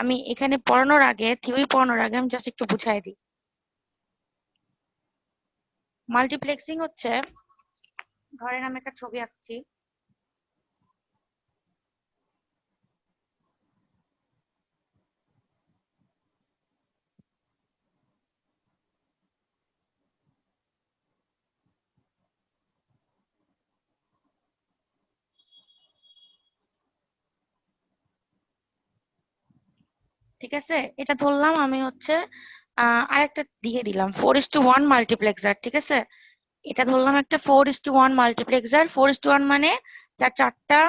আমি এখানে পড়ানোর আগে, থিওরি পড়ানোর আগে আমি জাস্ট একটু বুঝাই দিই। মাল্টিপ্লেক্সিং হচ্ছে, ধরেন আমি একটা ছবি আঁকছি, ঠিক আছে? এটা ধরলাম আমি হচ্ছে আরেকটা দিয়ে দিলাম 4:1 মাল্টিপ্লেক্সার, ঠিক আছে? এটা ধরলাম একটা 4:1 মাল্টিপ্লেক্সার। 4:1 মানে যার 4টা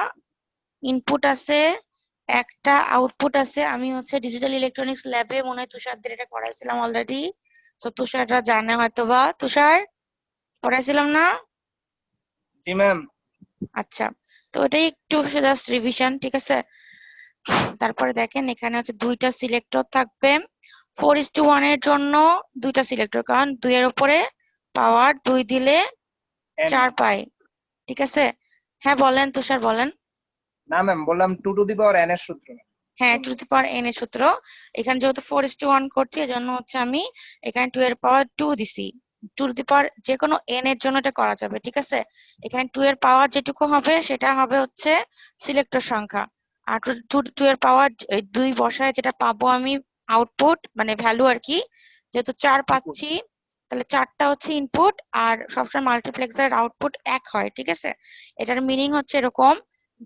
ইনপুট আছে, একটা আউটপুট আছে। আমি হচ্ছে ডিজিটাল ইলেকট্রনিক্স ল্যাবে মনে হয় তুষারদের এটা করাইছিলাম অলরেডি, তো তুষাররা জানে হয়তোবা। তুষার, পড়াইছিলাম না? জি ম্যাম। আচ্ছা, তো এটাই একটু জাস্ট রিভিশন, ঠিক আছে? তারপরে দেখেন এখানে হচ্ছে দুইটা সিলেক্টর থাকবে। 4:1 এর জন্য দুইটা সিলেক্টর, কারণ 2 এর উপরে পাওয়ার 2 দিলে 4 পাই, ঠিক আছে? হ্যাঁ বলেন তুষার, বলেন। না ম্যাম, বললাম 2 টু দি পাওয়ার n এর সূত্র। হ্যাঁ, 2 টু দি পাওয়ার n এর সূত্র। এখানে যেহেতু 4:1 করছি, এজন্য হচ্ছে আমি এখানে 2 এর পাওয়ার 2 দিছি। 2 টু দি পাওয়ার যে কোনো n এর জন্য এটা করা যাবে, ঠিক আছে? এখানে 2 এর পাওয়ার যেটুকু হবে সেটা হবে হচ্ছে সিলেক্টর সংখ্যা, আর 2 এর পাওয়ার 2 বসায় যেটা পাবো আমি আউটপুট মানে ভ্যালু আর কি। যেহেতু 4 পাচ্ছি, তাহলে 4টা হচ্ছে ইনপুট, আর সবসময় মাল্টিপ্লেক্সারের আউটপুট 1 হয়, ঠিক আছে? এটার মিনিং হচ্ছে এরকম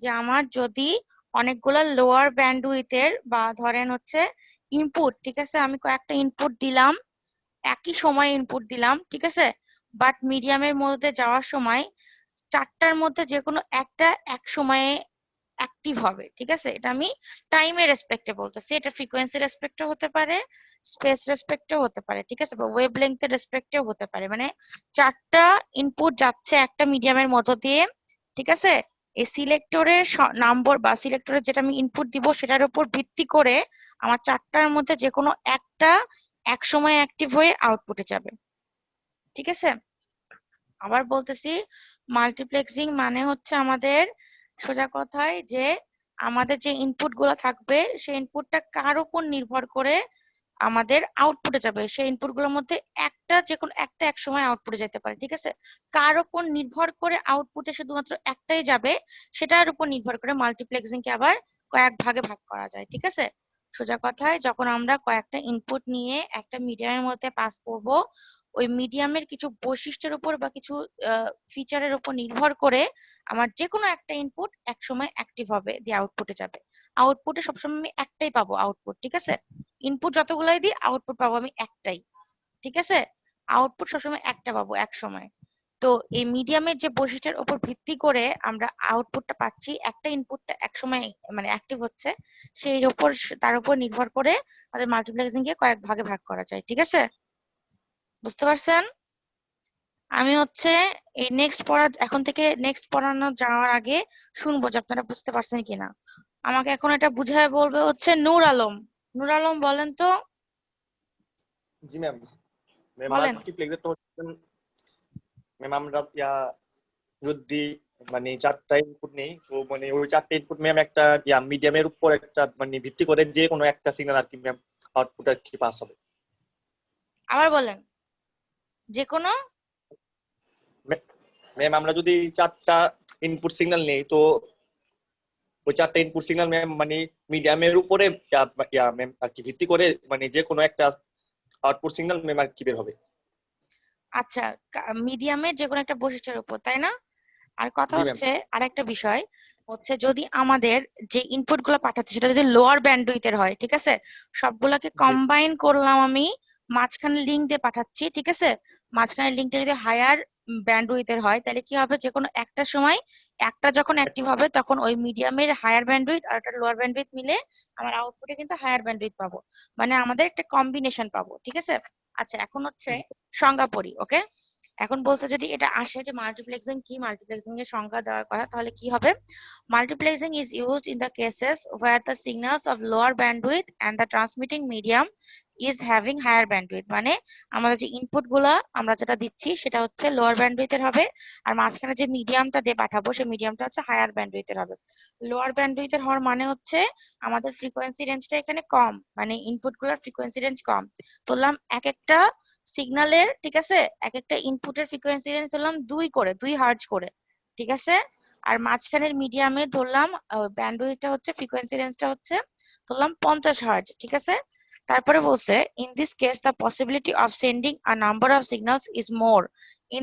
যে আমার যদি অনেকগুলা লোয়ার ব্যান্ডউইথের বা ধরেন হচ্ছে ইনপুট, ঠিক আছে, আমি কয়েকটা ইনপুট দিলাম, একই সময় ইনপুট দিলাম, ঠিক আছে, বাট মিডিয়ামের মধ্যে যাওয়ার সময় 4টার মধ্যে যে কোনো একটা এক সময়ে অ্যাক্টিভ হবে, ঠিক আছে? এটা আমি টাইমের রেসপেক্টে বলতেছি, এটা ফ্রিকোয়েন্সি রেসপেক্টে হতে পারে, স্পেস রেসপেক্টেও হতে পারে, ঠিক আছে, বা ওয়েভ লেন্থের রেসপেক্টেও হতে পারে। মানে 4টা ইনপুট যাচ্ছে একটা মিডিয়ামের মধ্য দিয়ে, ঠিক আছে? এই সিলেক্টরের নম্বর বা সিলেক্টরের যেটা আমি ইনপুট দিব সেটার উপর ভিত্তি করে আমার 4টার মধ্যে যে কোনো একটা এক সময় অ্যাক্টিভ হয়ে আউটপুটে যাবে, ঠিক আছে? আবার বলতেছি, মাল্টিপ্লেক্সিং মানে হচ্ছে আমাদের সোজা কথায় যে আমাদের যে ইনপুট গুলো থাকবে সেই ইনপুটটা কার উপর নির্ভর করে আমাদের আউটপুটে যাবে, সেই ইনপুট গুলোর মধ্যে একটা যে কোনো একটা এক সময় আউটপুটে যেতে পারে, ঠিক আছে? কার উপর নির্ভর করে আউটপুটে শুধুমাত্র একটাই যাবে সেটার উপর নির্ভর করে মাল্টিপ্লেক্সিং কে আবার কয়েক ভাগে ভাগ করা যায়, ঠিক আছে? সোজা কথায় যখন আমরা কয়েকটা ইনপুট নিয়ে একটা মিডিয়ামের মধ্যে পাস করব, ওই মিডিয়ামের কিছু বৈশিষ্ট্যের উপর বা কিছু ফিচারের উপর নির্ভর করে আমার যে কোনো একটা ইনপুট এক সময় অ্যাক্টিভ হবে, দিয়ে আউটপুটে যাবে। আউটপুটে সবসময় আমি একটাই পাবো আউটপুট, ঠিক আছে? ইনপুট যতগুলাই দিই আউটপুট পাবো আমি একটাই, ঠিক আছে? আউটপুট সবসময় একটা পাবো এক সময়। তো এই মিডিয়ামের যে বৈশিষ্ট্যের উপর ভিত্তি করে আমরা আউটপুটটা পাচ্ছি, একটা ইনপুটটা এক সময় মানে অ্যাক্টিভ হচ্ছে, সেই উপর তার উপর নির্ভর করে আমাদের মাল্টিপ্লেক্সিং কে কয়েক ভাগে ভাগ করা যায়, ঠিক আছে? বুঝতে পারছেন? আমি হচ্ছে এই নেক্সট পড়া, এখন থেকে নেক্সট পড়ানো যাওয়ার আগে শুনবো যে আপনারা বুঝতে পারছেন কিনা। আমাকে এখন এটা বুঝায় বলবে হচ্ছে নূর আলম। নূর আলম বলেন তো। জি ম্যাম। ম্যাম বলেন। মাল্টিপ্লেক্সারটা হচ্ছে ম্যাম আমরা যদি মানে 4টা ইনপুট নেই, তো মানে ওই 4টা ইনপুট ম্যাম একটা মিডিয়ামের উপর একটা মানে ভিত্তি করে যে কোনো একটা সিগন্যাল আর কি ম্যাম আউটপুট আর কি পাস হবে। আবার বলেন। যে কোনো ম্যাম আমরা যদি 4টা ইনপুট সিগন্যাল নেই, তো ওই 4টা ইনপুট সিগন্যাল ম্যাম মানে মিডিয়ামের উপরে ম্যাম আর কি ভিত্তি করে মানে যে কোনো একটা আউটপুট সিগন্যাল ম্যাম আর কি বের হবে। আচ্ছা, মিডিয়ামের যে কোনো একটা বৈশিষ্ট্যের উপর, তাই না? আর কথা জি ম্যাম। হচ্ছে আরেকটা বিষয় হচ্ছে, যদি আমাদের যে ইনপুট গুলো পাঠাচ্ছে সেটা যদি লোয়ার ব্যান্ডউইথের হয়, ঠিক আছে, সবগুলোকে কম্বাইন করলাম আমি, মাঝখানে লিঙ্ক দিয়ে পাঠাচ্ছি, ঠিক আছে? মাঝখানে লিঙ্কটা যদি হায়ার ব্যান্ডউইথের হয় তাহলে কি হবে, যে কোনো একটা সময় একটা যখন অ্যাক্টিভ হবে তখন ওই মিডিয়ামের হায়ার ব্যান্ডউইথ আর একটা লোয়ার ব্যান্ডউইথ মিলে আমার আউটপুটে কিন্তু হায়ার ব্যান্ডউইথ পাবো, মানে আমাদের একটা কম্বিনেশন পাবো, ঠিক আছে? আচ্ছা, এখন হচ্ছে সংজ্ঞা পড়ি, ওকে? এখন বলতে যদি এটা আসে যে মাল্টিপ্লেক্সিং কি, মাল্টিপ্লেক্সিং এর সংজ্ঞা দেওয়ার কথা, তাহলে কি হবে? Multiplexing is used in the cases where the signals of lower bandwidth and the transmitting medium is having higher bandwidth, মানে আমাদের যে ইনপুট গুলা আমরা যেটা দিচ্ছি সেটা হচ্ছে লোয়ার ব্যান্ডউইথের হবে, আর মাঝখানে যে মিডিয়ামটা দিয়ে পাঠাবো সেই মিডিয়ামটা হচ্ছে হায়ার ব্যান্ডউইথের হবে। লোয়ার ব্যান্ডউইথের হওয়ার মানে হচ্ছে আমাদের ফ্রিকোয়েন্সি রেঞ্জটা এখানে কম, মানে ইনপুট গুলার ফ্রিকোয়েন্সি রেঞ্জ কম। ধরলাম এক একটা সিগন্যালের, ঠিক আছে, এক একটা ইনপুটের ফ্রিকোয়েন্সি রেঞ্জ ধরলাম 2 হার্জ করে, ঠিক আছে। আর মাঝখানের মিডিয়ামে ধরলাম ব্যান্ডউইথটা হচ্ছে ফ্রিকোয়েন্সি রেঞ্জটা হচ্ছে ধরলাম 50 হার্জ, ঠিক আছে। তারপরে বলছে in this case the possibility of sending a number of signals is more. In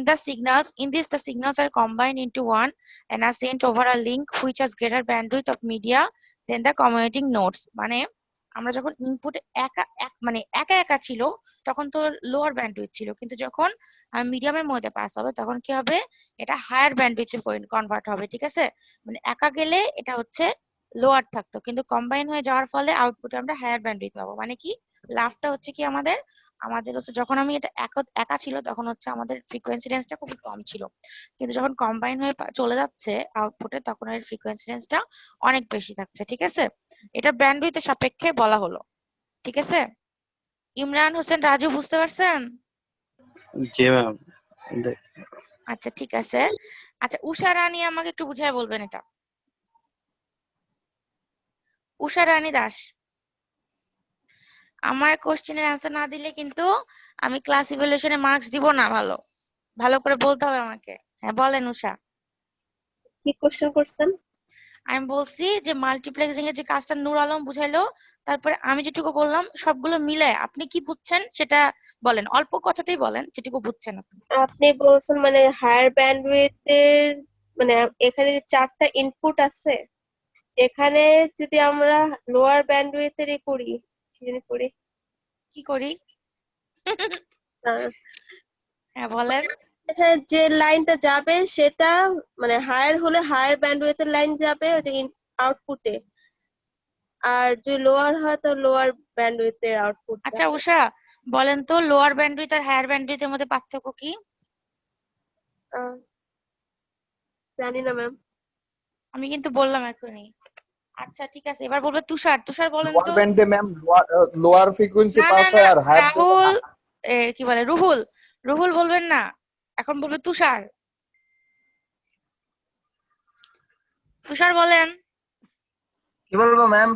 this the signals are combined into one and are sent over a link which has greater bandwidth of media than the communicating nodes. মানে আমরা যখন input মানে একা একা ছিল তখন তো lower bandwidth ছিল, কিন্তু যখন মিডিয়ামের মধ্যে পাস হবে তখন কি হবে, এটা হায়ার ব্যান্ডউইথে কনভার্ট হবে, ঠিক আছে। মানে একা গেলে এটা হচ্ছে লোয়ার থাকতো, কিন্তু কম্বাইন হয়ে যাওয়ার ফলে আউটপুটে আমরা হায়ার ব্যান্ডউইথ পাবো। মানে কি লাভটা হচ্ছে কি আমাদের আমাদের হচ্ছে যখন আমি এটা একা ছিল তখন হচ্ছে আমাদের ফ্রিকোয়েন্সি রেঞ্জটা খুবই কম ছিল, কিন্তু যখন কম্বাইন হয়ে চলে যাচ্ছে আউটপুটে তখন এর ফ্রিকোয়েন্সি রেঞ্জটা অনেক বেশি থাকছে, ঠিক আছে। এটা ব্যান্ডউইথের সাপেক্ষে বলা হলো, ঠিক আছে। ইমরান হোসেন রাজু বুঝতে পারছেন? জি ম্যাম। আচ্ছা ঠিক আছে। আচ্ছা উষা রানী আমাকে একটু বুঝায় বলবেন এটা। উষা রানী দাস, আমার কোশ্চেনের অ্যান্সার না দিলে কিন্তু আমি ক্লাস ইভ্যালুয়েশনে মার্কস দিব না। ভালো ভালো করে বলতে হবে আমাকে। হ্যাঁ বলেন উষা। কি কোশ্চেন করছেন? আমি বলছি যে মাল্টিপ্লেক্সিং এর যে কাজটা নূর আলম বুঝাইলো, তারপরে আমি যেটুকু বললাম সবগুলো মিলে আপনি কি বুঝছেন সেটা বলেন, অল্প কথাতেই বলেন যেটুকু বুঝছেন আপনি। আপনি বলছেন মানে হায়ার ব্যান্ডউইথ এর মানে এখানে যে 4টা ইনপুট আছে, এখানে যদি আমরা লোয়ার ব্যান্ডউইথ এরই করি, কি জানি করি, কি করি? আহ, হ্যাঁ বলেন। হ্যাঁ, যে লাইনটা যাবে সেটা মানে হায়ার হলে হায়ার ব্যান্ডউইথ এর লাইন যাবে ওই যে আউটপুটে, আর যদি লোয়ার হয় তো লোয়ার ব্যান্ডউইথ এর আউটপুট আচ্ছা যাবে। উষা বলেন তো লোয়ার ব্যান্ডউইথ আর হায়ার ব্যান্ডউইথ এর মধ্যে পার্থক্য কি? আহ, জানি না ম্যাম। আমি কিন্তু বললাম এখনই। আচ্ছা ঠিক আছে, এবার বলবে তুষার। তুষার বলেন লোয়ার তো। ব্যান্ডে ম্যাম লোয়ার ফ্রিকোয়েন্সি না পাস না হয় না, আর হায়ার রাহুল কি বলে রুহুল, রুহুল বলবেন না, এখন বলবে তুষার। তুষার বলেন। কি বলবো ম্যাম?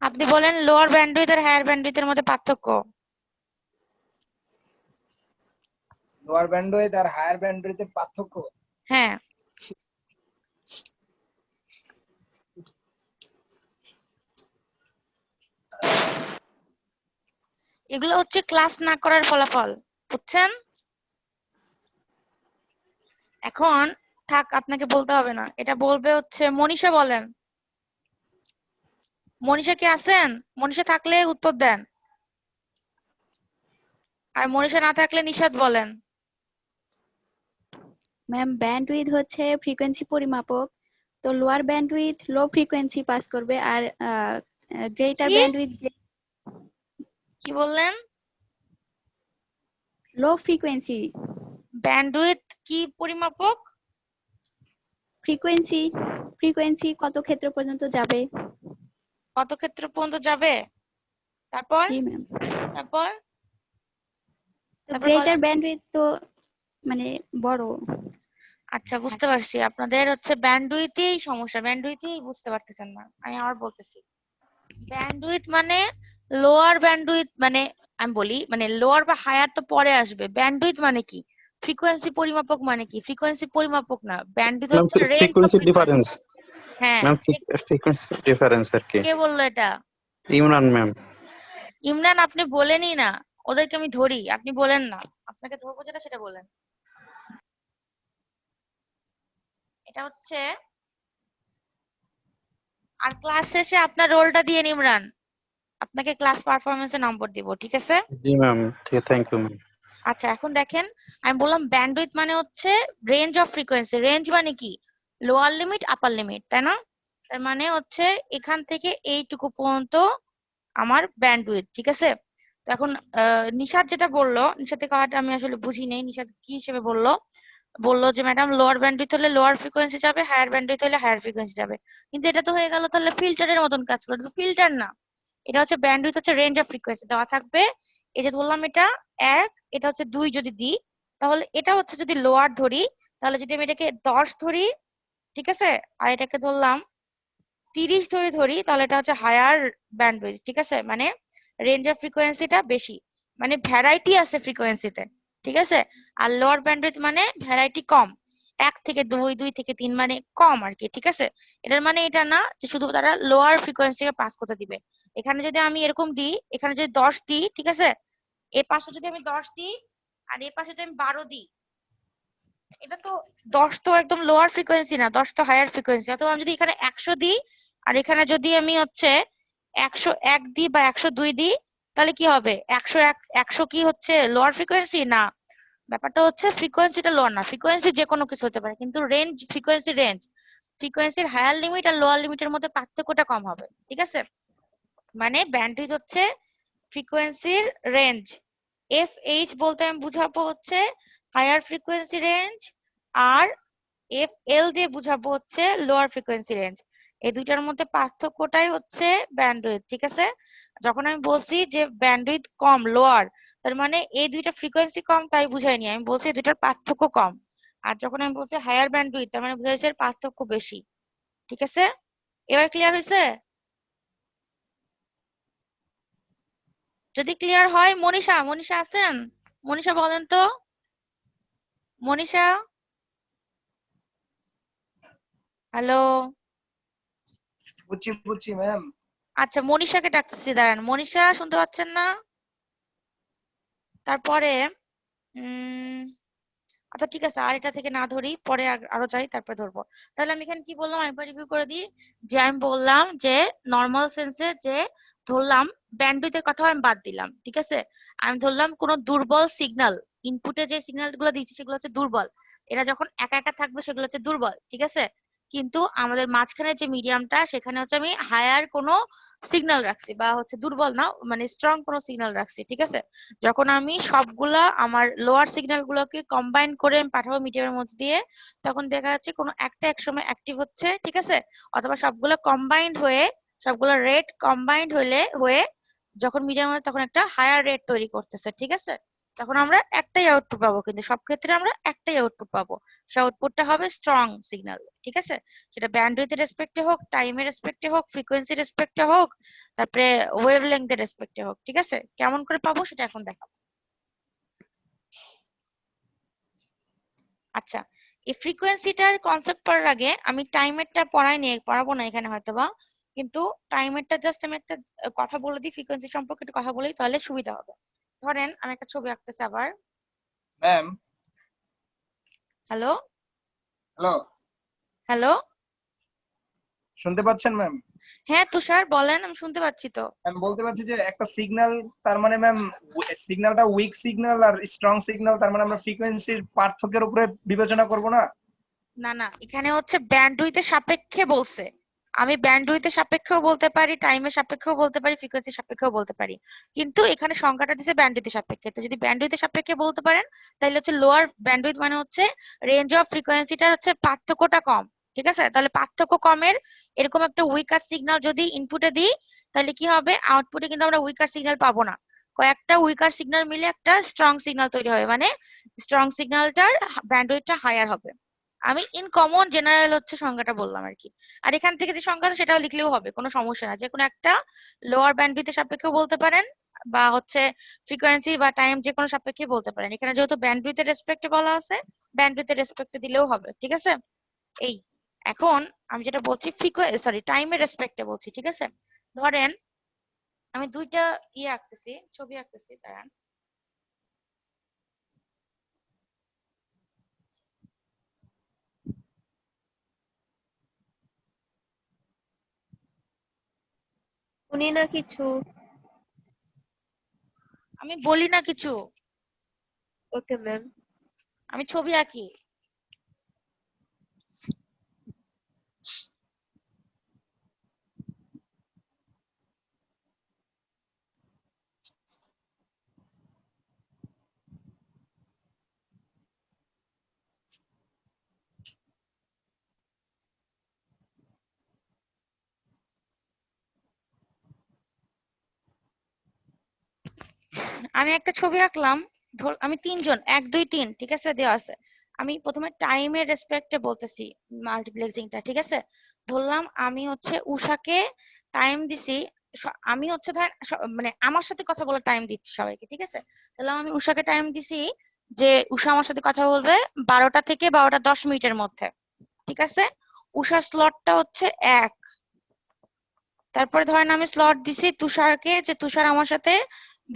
আপনি বলেন লোয়ার ব্যান্ডউইথ আর হায়ার ব্যান্ডউইথ এর মধ্যে পার্থক্য। লোয়ার ব্যান্ডউইথ আর হায়ার ব্যান্ডউইথের পার্থক্য? হ্যাঁ এগুলো হচ্ছে ক্লাস না করার ফলাফল, বুঝছেন? এখন থাক, আপনাকে বলতে হবে না, এটা বলবে হচ্ছে মনীষা। বলেন মনীষা কি আছেন? মনীষা থাকলে উত্তর দেন, আর মনীষা না থাকলে নিশাত বলেন। ম্যাম ব্যান্ডউইথ হচ্ছে ফ্রিকোয়েন্সি পরিমাপক, তো lower bandwidth low frequency pass করবে, আর গ্রেটার কি ব্যান্ডউইথ কি বললেন? লো ফ্রিকোয়েন্সি ব্যান্ডউইথ কি পরিমাপক? ফ্রিকোয়েন্সি ফ্রিকোয়েন্সি কত ক্ষেত্র পর্যন্ত যাবে। কত ক্ষেত্র পর্যন্ত যাবে? তারপর জি ম্যাম। তারপর তো তারপর গ্রেটার বলেন। ব্যান্ডউইথ তো মানে বড়। আচ্ছা বুঝতে পারছি, আপনাদের হচ্ছে ব্যান্ডউইথেই সমস্যা, ব্যান্ডউইথেই বুঝতে পারতেছেন না। আমি আবার বলতেছি, ব্যান্ডউইথ মানে লোয়ার ব্যান্ডউইথ, মানে আমি বলি মানে লোয়ার বা হায়ার তো পরে আসবে। ব্যান্ডউইথ মানে কি? ফ্রিকোয়েন্সি পরিমাপক মানে কি? ফ্রিকোয়েন্সি পরিমাপক না, ব্যান্ডউইথ ম্যাম হচ্ছে range of frequency frequency. Difference. হ্যাঁ ম্যাম ফ্রিকোয়েন্সি ডিফারেন্স আর কি। কে বললো এটা? ইমরান ম্যাম। ইমরান আপনি বলেনই না, ওদেরকে আমি ধরি, আপনি বলেন না। আপনাকে ধরবো যেটা সেটা বলেন। এটা হচ্ছে, আর ক্লাস শেষে আপনার রোলটা দিয়ে নিন ইমরান, আপনাকে ক্লাস পারফরমেন্সে নম্বর দিব, ঠিক আছে? জি ম্যাম, ঠিক, থ্যাংক ইউ ম্যাম। আচ্ছা এখন দেখেন, আমি বললাম ব্যান্ডউইথ মানে হচ্ছে রেঞ্জ অফ ফ্রিকোয়েন্সি। রেঞ্জ মানে কি? লোয়ার লিমিট আপার লিমিট, তাই না? তার মানে হচ্ছে এখান থেকে এইটুকু পর্যন্ত আমার ব্যান্ডউইথ, ঠিক আছে। তো এখন নিশাদ যেটা বললো, নিশাতের কথাটা আমি আসলে বুঝি নেই, নিশাদ কি হিসেবে বললো, বললো যে ম্যাডাম লোয়ার ব্যান্ডউইথ হলে লোয়ার ফ্রিকোয়েন্সি যাবে, হায়ার ব্যান্ডউইথ হলে হায়ার ফ্রিকোয়েন্সি যাবে। কিন্তু এটা তো হয়ে গেল তাহলে ফিল্টারের মতন কাজ করে, তো ফিল্টার না, এটা হচ্ছে ব্যান্ডউইথ হচ্ছে রেঞ্জ অফ ফ্রিকোয়েন্সি দেওয়া থাকবে। এই যে ধরলাম এটা 1, এটা হচ্ছে 2 যদি দিই, তাহলে এটা হচ্ছে যদি লোয়ার ধরি, তাহলে যদি আমি এটাকে 10 ধরি, ঠিক আছে, আর এটাকে ধরলাম 30 ধরি, তাহলে এটা হচ্ছে হায়ার ব্যান্ডউইথ, ঠিক আছে, মানে রেঞ্জ অফ ফ্রিকোয়েন্সিটা বেশি, মানে ভ্যারাইটি আছে ফ্রিকোয়েন্সিতে, ঠিক আছে। আর লোয়ার ব্যান্ডউইথ মানে ভ্যারাইটি কম, 1 থেকে 2, 2 থেকে 3 মানে কম আর কি, ঠিক আছে। এটার মানে এটা না যে শুধু তারা লোয়ার ফ্রিকোয়েন্সিকে পাস করতে দিবে। এখানে যদি আমি এরকম দিই, এখানে যদি 10 দিই, ঠিক আছে, এ পাশে যদি আমি 10 দিই আর এ পাশে যদি আমি 12 দিই, এটা তো 10 তো একদম লোয়ার ফ্রিকোয়েন্সি না, 10 তো হায়ার ফ্রিকোয়েন্সি। অথবা আমি যদি এখানে 100 দিই আর এখানে যদি আমি হচ্ছে 101 দিই বা 102 দিই, তাহলে কি হবে? 101 100 কি হচ্ছে লোয়ার ফ্রিকোয়েন্সি না? ব্যাপারটা হচ্ছে ফ্রিকোয়েন্সিটা লোয়ার না, ফ্রিকোয়েন্সি যে কোনো কিছু হতে পারে, কিন্তু রেঞ্জ ফ্রিকোয়েন্সি রেঞ্জ, ফ্রিকোয়েন্সির হায়ার লিমিট আর লোয়ার লিমিটের মধ্যে পার্থক্যটা কম হবে, ঠিক আছে। মানে ব্যান্ডউইথ হচ্ছে ফ্রিকোয়েন্সির রেঞ্জ, FH বলতে আমি বুঝাবো হচ্ছে হায়ার ফ্রিকোয়েন্সি রেঞ্জ, আর FL দিয়ে বুঝাবো হচ্ছে লোয়ার ফ্রিকোয়েন্সি রেঞ্জ। এই দুইটার মধ্যে পার্থক্যটাই হচ্ছে ব্যান্ডউইথ, ঠিক আছে। যখন আমি বলছি যে ব্যান্ডউইথ কম লোয়ার, তার মানে এই দুইটা ফ্রিকোয়েন্সি কম তাই বুঝাইনি, আমি বলছি এই দুইটার পার্থক্য কম। আর যখন আমি বলছি হায়ার ব্যান্ডউইথ, তার মানে বুঝাইছে এর পার্থক্য বেশি, ঠিক আছে। এবার ক্লিয়ার হয়েছে? যদি ক্লিয়ার হয়, মনীষা, মনীষা আছেন? মনীষা বলেন তো, মনীষা, হ্যালো। বুঝছি ম্যাম। আচ্ছা, মনীষাকে ডাকতেছি, দাঁড়ান। মনীষা শুনতে পাচ্ছেন না? তারপরে উম আচ্ছা ঠিক আছে, আর এটা থেকে না ধরি, পরে আরো যাই, তারপরে ধরবো। তাহলে আমি এখানে কি বললাম একবার রিভিউ করে দিই। যে আমি বললাম যে নর্মাল সেন্সে যে ধরলাম ব্যান্ডউইথের কথা আমি বাদ দিলাম, ঠিক আছে। আমি ধরলাম কোনো দুর্বল সিগন্যাল, ইনপুটে যে সিগন্যাল গুলো দিচ্ছি সেগুলো হচ্ছে দুর্বল, এরা যখন একা একা থাকবে সেগুলো হচ্ছে দুর্বল, ঠিক আছে। কিন্তু আমাদের মাঝখানে যে মিডিয়ামটা, সেখানে হচ্ছে আমি হায়ার কোনো সিগন্যাল রাখছি, বা হচ্ছে দুর্বল না মানে স্ট্রং কোনো সিগন্যাল রাখছি, ঠিক আছে। যখন আমি সবগুলা আমার লোয়ার সিগন্যাল গুলোকে কম্বাইন করে আমি পাঠাবো মিডিয়ামের মধ্যে দিয়ে, তখন দেখা যাচ্ছে কোনো একটা একসময় অ্যাক্টিভ হচ্ছে, ঠিক আছে, অথবা সবগুলো কম্বাইন্ড হয়ে, সবগুলো রেট কম্বাইন্ড হয়ে যখন মিডিয়াম হয় তখন একটা হায়ার রেট তৈরি করতেছে, ঠিক আছে। তখন আমরা একটাই আউটপুট পাবো, কিন্তু সব ক্ষেত্রে আমরা একটাই আউটপুট পাবো, সে আউটপুটটা হবে স্ট্রং সিগন্যাল, ঠিক আছে। সেটা ব্যান্ডউইথের রেসপেক্টে হোক, টাইমের রেসপেক্টে হোক, ফ্রিকোয়েন্সির রেসপেক্টে হোক, তারপরে ওয়েভ লেংথের রেসপেক্টে হোক, ঠিক আছে। কেমন করে পাবো সেটা এখন দেখাবো। আচ্ছা, এই ফ্রিকোয়েন্সিটার কনসেপ্ট পড়ার আগে আমি টাইমেরটা পড়াবো না এখানে হয়তোবা, কিন্তু টাইমেরটা জাস্ট আমি একটা কথা বলে দিই, ফ্রিকোয়েন্সি সম্পর্কে একটু কথা বলেই তাহলে সুবিধা হবে। ধরেন আমি একটা ছবি আঁকতেছি আবার। ম্যাম। Hello, hello, hello. শুনতে পাচ্ছেন ম্যাম? হ্যাঁ তুষার বলেন, আমি শুনতে পাচ্ছি তো। আমি বলতে পারছি যে একটা সিগন্যাল, তার মানে ম্যাম সিগন্যালটা উইক সিগন্যাল আর স্ট্রং সিগন্যাল, তার মানে আমরা ফ্রিকোয়েন্সির পার্থক্যের উপরে বিবেচনা করব না? না না, এখানে হচ্ছে ব্যান্ডউইথের সাপেক্ষে বলছে। আমি ব্যান্ডউইথের সাপেক্ষেও বলতে পারি, টাইমের সাপেক্ষেও বলতে পারি, ফ্রিকোয়েন্সির সাপেক্ষেও বলতে পারি, কিন্তু এখানে সংখ্যাটা দিছে ব্যান্ডউইথের সাপেক্ষে। তো যদি ব্যান্ডউইথের সাপেক্ষে বলতে পারেন, তাহলে হচ্ছে লোয়ার ব্যান্ডউইথ মানে হচ্ছে রেঞ্জ অফ ফ্রিকোয়েন্সিটার হচ্ছে পার্থক্যটা কম, ঠিক আছে। তাহলে পার্থক্য কমের এরকম একটা উইকার সিগন্যাল যদি ইনপুটে দিই, তাহলে কি হবে, আউটপুটে কিন্তু আমরা উইকার সিগন্যাল পাবো না, কয়েকটা উইকার সিগন্যাল মিলে একটা স্ট্রং সিগন্যাল তৈরি হবে, মানে স্ট্রং সিগন্যালটার ব্যান্ডউইথটা হায়ার হবে। আমি ইন কমন জেনারেল হচ্ছে সংজ্ঞাটা বললাম আর কি। আর এখান থেকে যে সংজ্ঞাটা সেটাও লিখলেও হবে, কোনো সমস্যা না। যে কোনো একটা লোয়ার ব্যান্ডউইথের সাপেক্ষেও বলতে পারেন, বা হচ্ছে ফ্রিকোয়েন্সি বা টাইম যে কোনো সাপেক্ষে বলতে পারেন। এখানে যেহেতু ব্যান্ডউইথের রেসপেক্টে বলা আছে, ব্যান্ডউইথের রেসপেক্টে দিলেও হবে, ঠিক আছে। এই এখন আমি যেটা বলছি টাইমের রেসপেক্টে বলছি, ঠিক আছে। ধরেন আমি দুইটা আঁকতেছি, ছবি আঁকতেছি, দাঁড়ান। শুনি না কিছু। আমি বলি না কিছু, ওকে ম্যাম। আমি ছবি আঁকি। আমি একটা ছবি আঁকলাম, আমি 3 জন 1 2 3 ঠিক আছে দেওয়া আছে। আমি প্রথমে টাইমের রেসপেক্টে বলতেছি মাল্টিপ্লেক্সিংটা, ঠিক আছে। ধরলাম আমি হচ্ছে উষাকে টাইম দিছি, আমি হচ্ছে ধরেন মানে আমার সাথে কথা বলে টাইম দিচ্ছি সবাইকে, ঠিক আছে। তাহলে আমি উষাকে টাইম দিছি যে উষা আমার সাথে কথা বলবে 12টা থেকে 12টা 10 মিনিটের মধ্যে, ঠিক আছে। উষার স্লটটা হচ্ছে 1। তারপরে ধরেন আমি স্লট দিছি তুষারকে যে তুষার আমার সাথে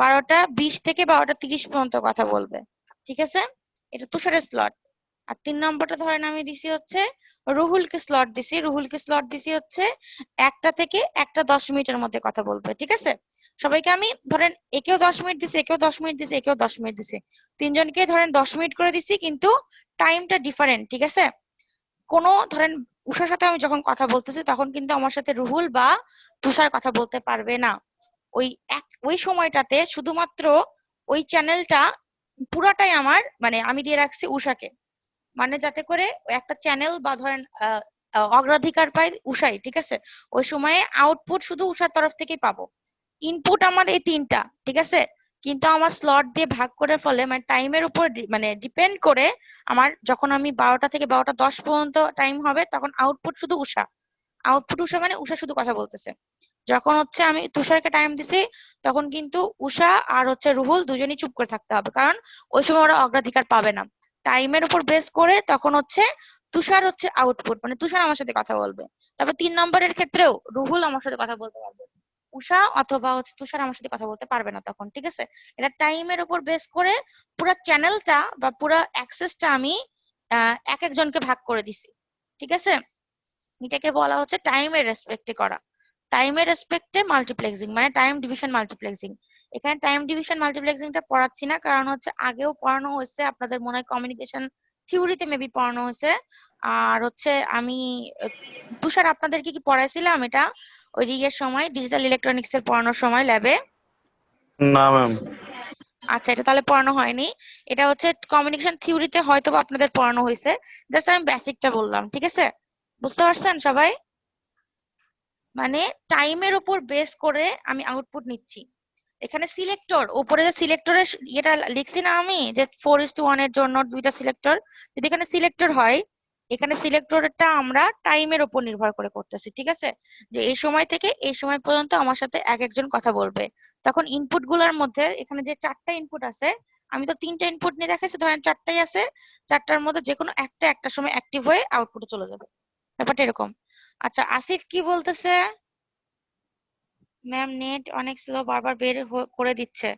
12টা 20 থেকে 12টা 30 পর্যন্ত কথা বলবে, ঠিক আছে। এটা তুষারের স্লট। আর 3 নম্বরটা ধরেন আমি দিছি হচ্ছে রুহুলকে স্লট দিছি, রুহুলকে স্লট দিছি হচ্ছে 1টা থেকে 1টা 10 মিনিটের মধ্যে কথা বলবে, ঠিক আছে। সবাইকে আমি ধরেন একেও 10 মিনিট দিছি, একেও 10 মিনিট দিছি, একেও 10 মিনিট দিছি, তিনজনকে ধরেন 10 মিনিট করে দিছি, কিন্তু টাইমটা ডিফারেন্ট, ঠিক আছে। কোনো ধরেন উষার সাথে আমি যখন কথা বলতেছি তখন কিন্তু আমার সাথে রুহুল বা তুষার কথা বলতে পারবে না। ওই সময়টাতে শুধুমাত্র ওই চ্যানেলটা পুরাটাই আমার, মানে আমি দিয়ে রাখছি উষাকে, মানে যাতে করে একটা চ্যানেল বা ধরেন অগ্রাধিকার পায় উষাই, ঠিক আছে। ওই সময়ে আউটপুট শুধু উষার তরফ থেকেই পাবো। ইনপুট আমার এই 3টা, ঠিক আছে। কিন্তু আমার স্লট দিয়ে ভাগ করে ফলে মানে টাইমের উপর মানে ডিপেন্ড করে আমার যখন আমি 12টা থেকে 12টা 10 পর্যন্ত টাইম হবে তখন আউটপুট শুধু উষা, আউটপুট উষা মানে উষা শুধু কথা বলতেছে। যখন হচ্ছে আমি তুষারকে টাইম দিছি তখন কিন্তু উষা আর হচ্ছে রুহুল দুজনেই চুপ করে থাকতে হবে, কারণ ওই সময় ওরা অগ্রাধিকার পাবে না। টাইমের উপর বেস করে তখন হচ্ছে তুষার হচ্ছে আউটপুট, মানে তুষার আমার সাথে কথা বলবে। তারপর 3 নম্বরের ক্ষেত্রেও রুহুল আমার সাথে কথা বলতে পারবে, উষা অথবা হচ্ছে তুষার আমার সাথে কথা বলতে পারবে না তখন, ঠিক আছে। এটা টাইমের উপর বেস করে পুরো চ্যানেলটা বা পুরো অ্যাক্সেসটা আমি এক একজনকে ভাগ করে দিছি, ঠিক আছে। এটাকে বলা হচ্ছে টাইমের রেসপেক্টে করা, টাইমের রেসপেক্টে মাল্টিপ্লেক্সিং, মানে টাইম ডিভিশন মাল্টিপ্লেক্সিং। এখানে টাইম ডিভিশন মাল্টিপ্লেক্সিংটা পড়াচ্ছি না, কারণ হচ্ছে আগেও পড়ানো হয়েছে, আপনাদের মনে হয় কমিউনিকেশন থিওরিতে মেবি পড়ানো হয়েছে। আর হচ্ছে আমি তুষার আপনাদেরকে কি পড়াইছিলাম এটা ওই যে ইয়ের সময় ডিজিটাল ইলেকট্রনিক্স এর পড়ানোর সময় ল্যাবে? না ম্যাম। আচ্ছা, এটা তাহলে পড়ানো হয়নি। এটা হচ্ছে কমিউনিকেশন থিওরিতে হয়তো বা আপনাদের পড়ানো হয়েছে, জাস্ট আমি বেসিকটা বললাম, ঠিক আছে। বুঝতে পারছেন সবাই? মানে টাইমের উপর বেস করে আমি আউটপুট নিচ্ছি। এখানে সিলেক্টর, উপরে যে সিলেক্টরের এটা লিখছি না আমি যে 4:1 এর জন্য 2টা সিলেক্টর, যদি এখানে সিলেক্টর হয়, এখানে সিলেক্টরটা আমরা টাইমের উপর নির্ভর করে করতেছি, ঠিক আছে। যে এই সময় থেকে এই সময় পর্যন্ত আমার সাথে এক একজন কথা বলবে। তখন ইনপুট গুলার মধ্যে এখানে যে 4টা ইনপুট আছে, আমি তো 3টা ইনপুট নিয়ে দেখাচ্ছি, ধরেন 4টাই আছে, 4টার মধ্যে যে কোনো একটা সময় অ্যাক্টিভ হয়ে আউটপুটে চলে যাবে, ব্যাপারটা এরকম। আচ্ছা, আসিফ কি বলতেছে? ম্যাম নেট অনেক স্লো, বারবার বের করে দিচ্ছে।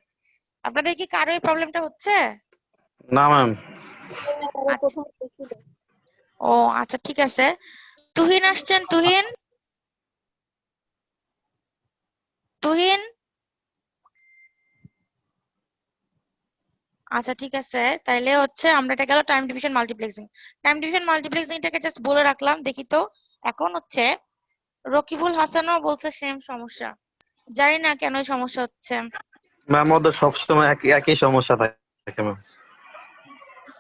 আপনাদের কি কারো এই প্রবলেমটা হচ্ছে? না ম্যাম। প্রথম বলছিল। ও আচ্ছা, ঠিক আছে। তুহিন আসছেন, তুহিন, তুহিন। আচ্ছা ঠিক আছে, তাইলে হচ্ছে আমরা এটা গেল time division multiplexing. Time division মাল্টিপ্লেক্সিংটাকে জাস্ট বলে রাখলাম, দেখি তো। এখন হচ্ছে রকিবুল হাসানও বলছে সেম সমস্যা, জানি না কেন এই সমস্যা হচ্ছে। ম্যাম ওদের সবসময় একই সমস্যা থাকে ম্যাম।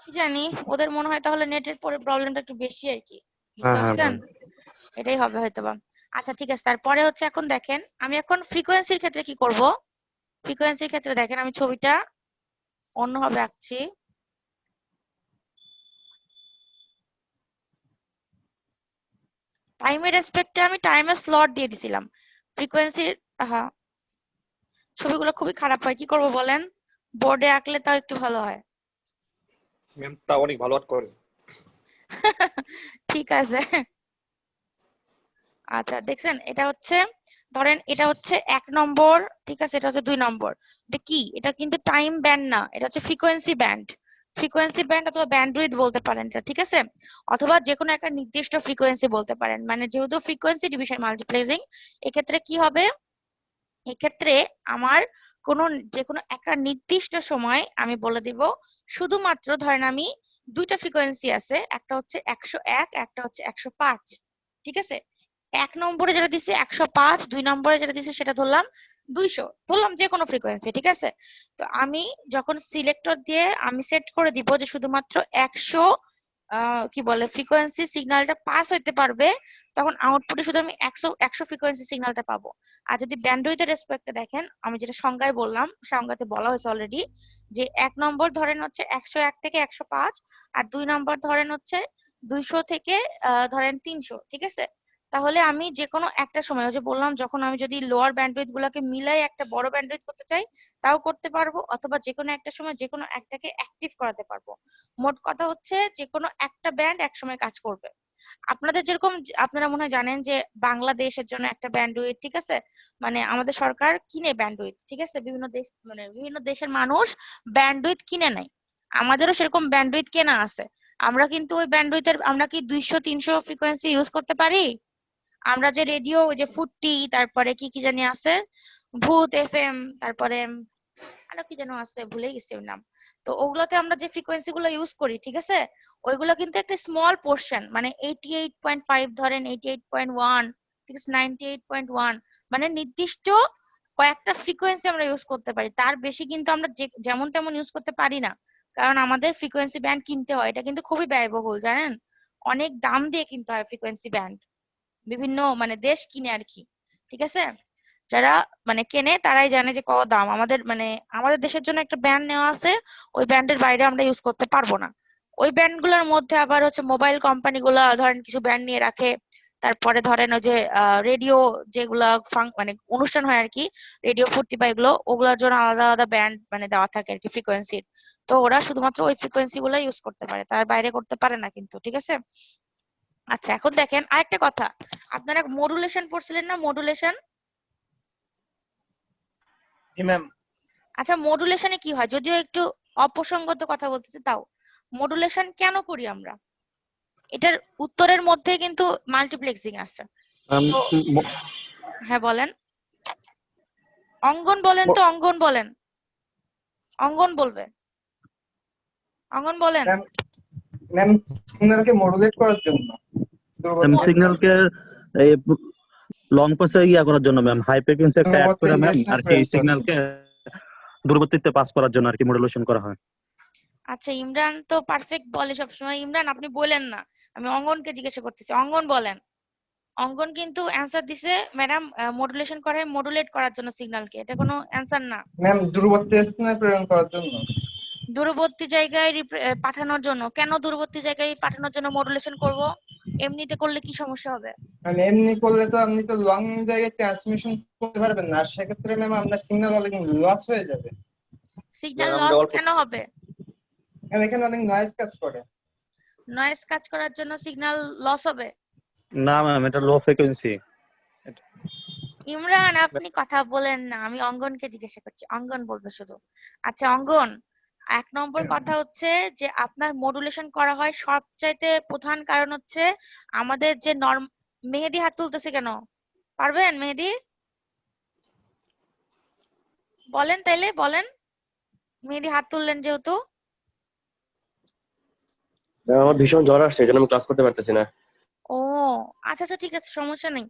কি জানি, ওদের মনে হয় তাহলে নেটের পরে প্রবলেমটা একটু বেশি আর কি, বুঝতে হ্যাঁ পারছেন? ম্যাম। এটাই হবে হয়তোবা। আচ্ছা ঠিক আছে, তারপরে হচ্ছে এখন দেখেন আমি এখন ফ্রিকোয়েন্সির ক্ষেত্রে কি করব। ফ্রিকোয়েন্সির ক্ষেত্রে দেখেন আমি ছবিটা অন্যভাবে আঁকছি। টাইমের রেসপেক্টে আমি টাইমের স্লট দিয়ে দিছিলাম। ফ্রিকোয়েন্সির হ্যাঁ, ছবিগুলো খুবই খারাপ হয়, কি করব বলেন? বোর্ডে আঁকলে তাও একটু ভালো হয়। ম্যাম তা অনেক ভালো আর্ট করে। ঠিক আছে। আচ্ছা দেখছেন, এটা হচ্ছে ধরেন এটা হচ্ছে 1 নম্বর, ঠিক আছে, এটা হচ্ছে 2 নম্বর। এটা কি? এটা কিন্তু টাইম ব্যান্ড না, এটা হচ্ছে ফ্রিকোয়েন্সি ব্যান্ড। ফ্রিকোয়েন্সি ব্যান্ড অথবা ব্যান্ডউইথ বলতে পারেন এটা, ঠিক আছে। অথবা যে কোনো একটা নির্দিষ্ট ফ্রিকোয়েন্সি বলতে পারেন, মানে যেহেতু ফ্রিকোয়েন্সি ডিভিশন মাল্টিপ্লেক্সিং, এক্ষেত্রে কি হবে, এক্ষেত্রে আমার যে কোনো একটা নির্দিষ্ট সময় আমি বলে দিব, শুধুমাত্র ধরেন আমি 2টা ফ্রিকোয়েন্সি আছে, একটা হচ্ছে 101, একটা হচ্ছে 105, ঠিক আছে। 1 নম্বরে যেটা দিছি 105, 2 নম্বরে যেটা দিছি সেটা ধরলাম 200, ধরলাম যে কোনো ফ্রিকোয়েন্সি, ঠিক আছে। তো আমি যখন সিলেক্টর দিয়ে আমি সেট করে দিব যে শুধুমাত্র কি বলে ফ্রিকোয়েন্সি সিগন্যালটা পাস হইতে পারবে, তখন আউটপুটে শুধু আমি 100 ফ্রিকোয়েন্সি সিগন্যালটা পাবো। আর যদি ব্যান্ডউইথের রেসপেক্টে দেখেন, আমি যেটা সংজ্ঞায় বললাম, সংজ্ঞাতে বলা হয়েছে অলরেডি, যে 1 নম্বর ধরেন হচ্ছে 101 থেকে 105, আর 2 নম্বর ধরেন হচ্ছে 200 থেকে ধরেন 300, ঠিক আছে? তাহলে আমি যে কোনো একটা সময়, ওই যে বললাম, যখন আমি যদি লোয়ার ব্যান্ডউইথ গুলাকে মিলাই একটা বড় ব্যান্ডউইথ করতে চাই তাও করতে পারবো, অথবা যে কোনো একটা সময় যে কোনো একটাকে অ্যাক্টিভ করাতে পারবো। মোট কথা হচ্ছে যে কোনো একটা ব্যান্ড একসময় কাজ করবে। আপনাদের যেরকম আপনারা মনে হয় জানেন যে বাংলাদেশের জন্য একটা ব্যান্ডউইথ, ঠিক আছে, মানে আমাদের সরকার কিনে ব্যান্ডউইথ, ঠিক আছে, বিভিন্ন দেশ মানে বিভিন্ন দেশের মানুষ ব্যান্ডউইথ কিনে নেয়, আমাদেরও সেরকম ব্যান্ডউইথ কেনা আছে। আমরা কিন্তু ওই ব্যান্ডউইথের আমরা কি 200-300 ফ্রিকোয়েন্সি ইউজ করতে পারি? আমরা যে রেডিও, ওই যে ফুটটি, তারপরে কি কি জানি আছে, ভূত এফএম, তারপরে আরো কি যেন আছে, ভুলে গেছি ওর নাম। তো ওগুলোতে আমরা যে ফ্রিকোয়েন্সি গুলো ইউজ করি, ঠিক আছে, ওইগুলো কিন্তু একটা স্মল পোর্শন, মানে 88.5 ধরেন, 88.1, ঠিক আছে, 98.1, মানে নির্দিষ্ট কয়েকটা ফ্রিকোয়েন্সি আমরা ইউজ করতে পারি, তার বেশি কিন্তু আমরা যেমন তেমন ইউজ করতে পারি না, কারণ আমাদের ফ্রিকোয়েন্সি ব্যান্ড কিনতে হয়। এটা কিন্তু খুবই ব্যয়বহুল, জানেন, অনেক দাম দিয়ে কিনতে হয় ফ্রিকোয়েন্সি ব্যান্ড, বিভিন্ন মানে দেশ কিনে আর কি, ঠিক আছে? যারা মানে কেনে তারাই জানে যে কত দাম। আমাদের মানে আমাদের দেশের জন্য একটা ব্যান্ড নেওয়া আছে, ওই ব্যান্ডের বাইরে আমরা ইউজ করতে পারবো না। ওই ব্যান্ড গুলোর মধ্যে আবার হচ্ছে মোবাইল কোম্পানি গুলা ধরেন কিছু ব্যান্ড নিয়ে রাখে, তারপরে ধরেন ওই যে রেডিও যেগুলা মানে অনুষ্ঠান হয় আর কি, রেডিও ফুর্তি বা এগুলো, ওগুলোর জন্য আলাদা আলাদা ব্যান্ড মানে দেওয়া থাকে আর কি ফ্রিকোয়েন্সির। তো ওরা শুধুমাত্র ওই ফ্রিকোয়েন্সি গুলা ইউজ করতে পারে, তার বাইরে করতে পারে না কিন্তু, ঠিক আছে? আচ্ছা, এখন দেখেন আরেকটা কথা, আপনারা মডুলেশন পড়ছিলেন না, মডুলেশন? জি ম্যাম। আচ্ছা, মডুলেশনে কি হয়, যদিও একটু অপ্রসঙ্গত কথা বলতেছি, তাও মডুলেশন কেন করি আমরা, এটার উত্তরের মধ্যে কিন্তু মাল্টিপ্লেক্সিং আছে। তো হ্যাঁ বলেন, অঙ্গন বলেন, তো অঙ্গন বলেন, অঙ্গন বলবে, অঙ্গন বলেন। ম্যাম সিগন্যালকে মডুলেট করার জন্য, সিগন্যালকে এই লং পাসে করার জন্য ম্যাম, হাই ফ্রিকোয়েন্সি একটা অ্যাড করে ম্যাম আর কি সিগন্যালকে দূরবর্তীতে পাস করার জন্য আর কি মডুলেশন করা হয়। আচ্ছা, ইমরান তো পারফেক্ট বলে সবসময়। ইমরান আপনি বলেন না, আমি অঙ্গনকে জিজ্ঞাসা করতেছি, অঙ্গন বলেন। অঙ্গন কিন্তু অ্যান্সার দিছে ম্যাডাম, মডুলেশন করে মডুলেট করার জন্য সিগন্যালকে, এটা কোনো অ্যান্সার না। ম্যাম দূরবর্তী স্থানে প্রেরণ করার জন্য, দূরবর্তী জায়গায় পাঠানোর জন্য। কেন দূরবর্তী জায়গায় পাঠানোর জন্য মডুলেশন করব? এমনিতে করলে কি সমস্যা হবে? মানে এমনি করলে তো আপনি তো লং জায়গায় ট্রান্সমিশন করতে পারবেন না, সেক্ষেত্রে ম্যাম আপনার সিগন্যাল অনেক লস হয়ে যাবে। সিগন্যাল ম্যাম লস কেন হবে? এখানে অনেক নয়েজ কাজ করে। নয়েজ কাজ করার জন্য সিগন্যাল লস হবে? না ম্যাম, এটা লো ফ্রিকোয়েন্সি। ইমরান আপনি কথা বলেন না, আমি অঙ্গনকে জিজ্ঞাসা করছি, অঙ্গন বলবে শুধু। আচ্ছা অঙ্গন, 1 নম্বর কথা হচ্ছে যে আপনার মডুলেশন করা হয় সবচাইতে প্রধান কারণ হচ্ছে আমাদের যে মেহেদি হাত তুলতেছে কেন, পারবেন মেহেদি? বলেন তাইলে, বলেন। মেহেদি হাত তুললেন যেহেতু। আমার ভীষণ জ্বর আসছে, এই জন্য আমি ক্লাস করতে পারতেছি না। ও আচ্ছা আচ্ছা, ঠিক আছে, সমস্যা নেই।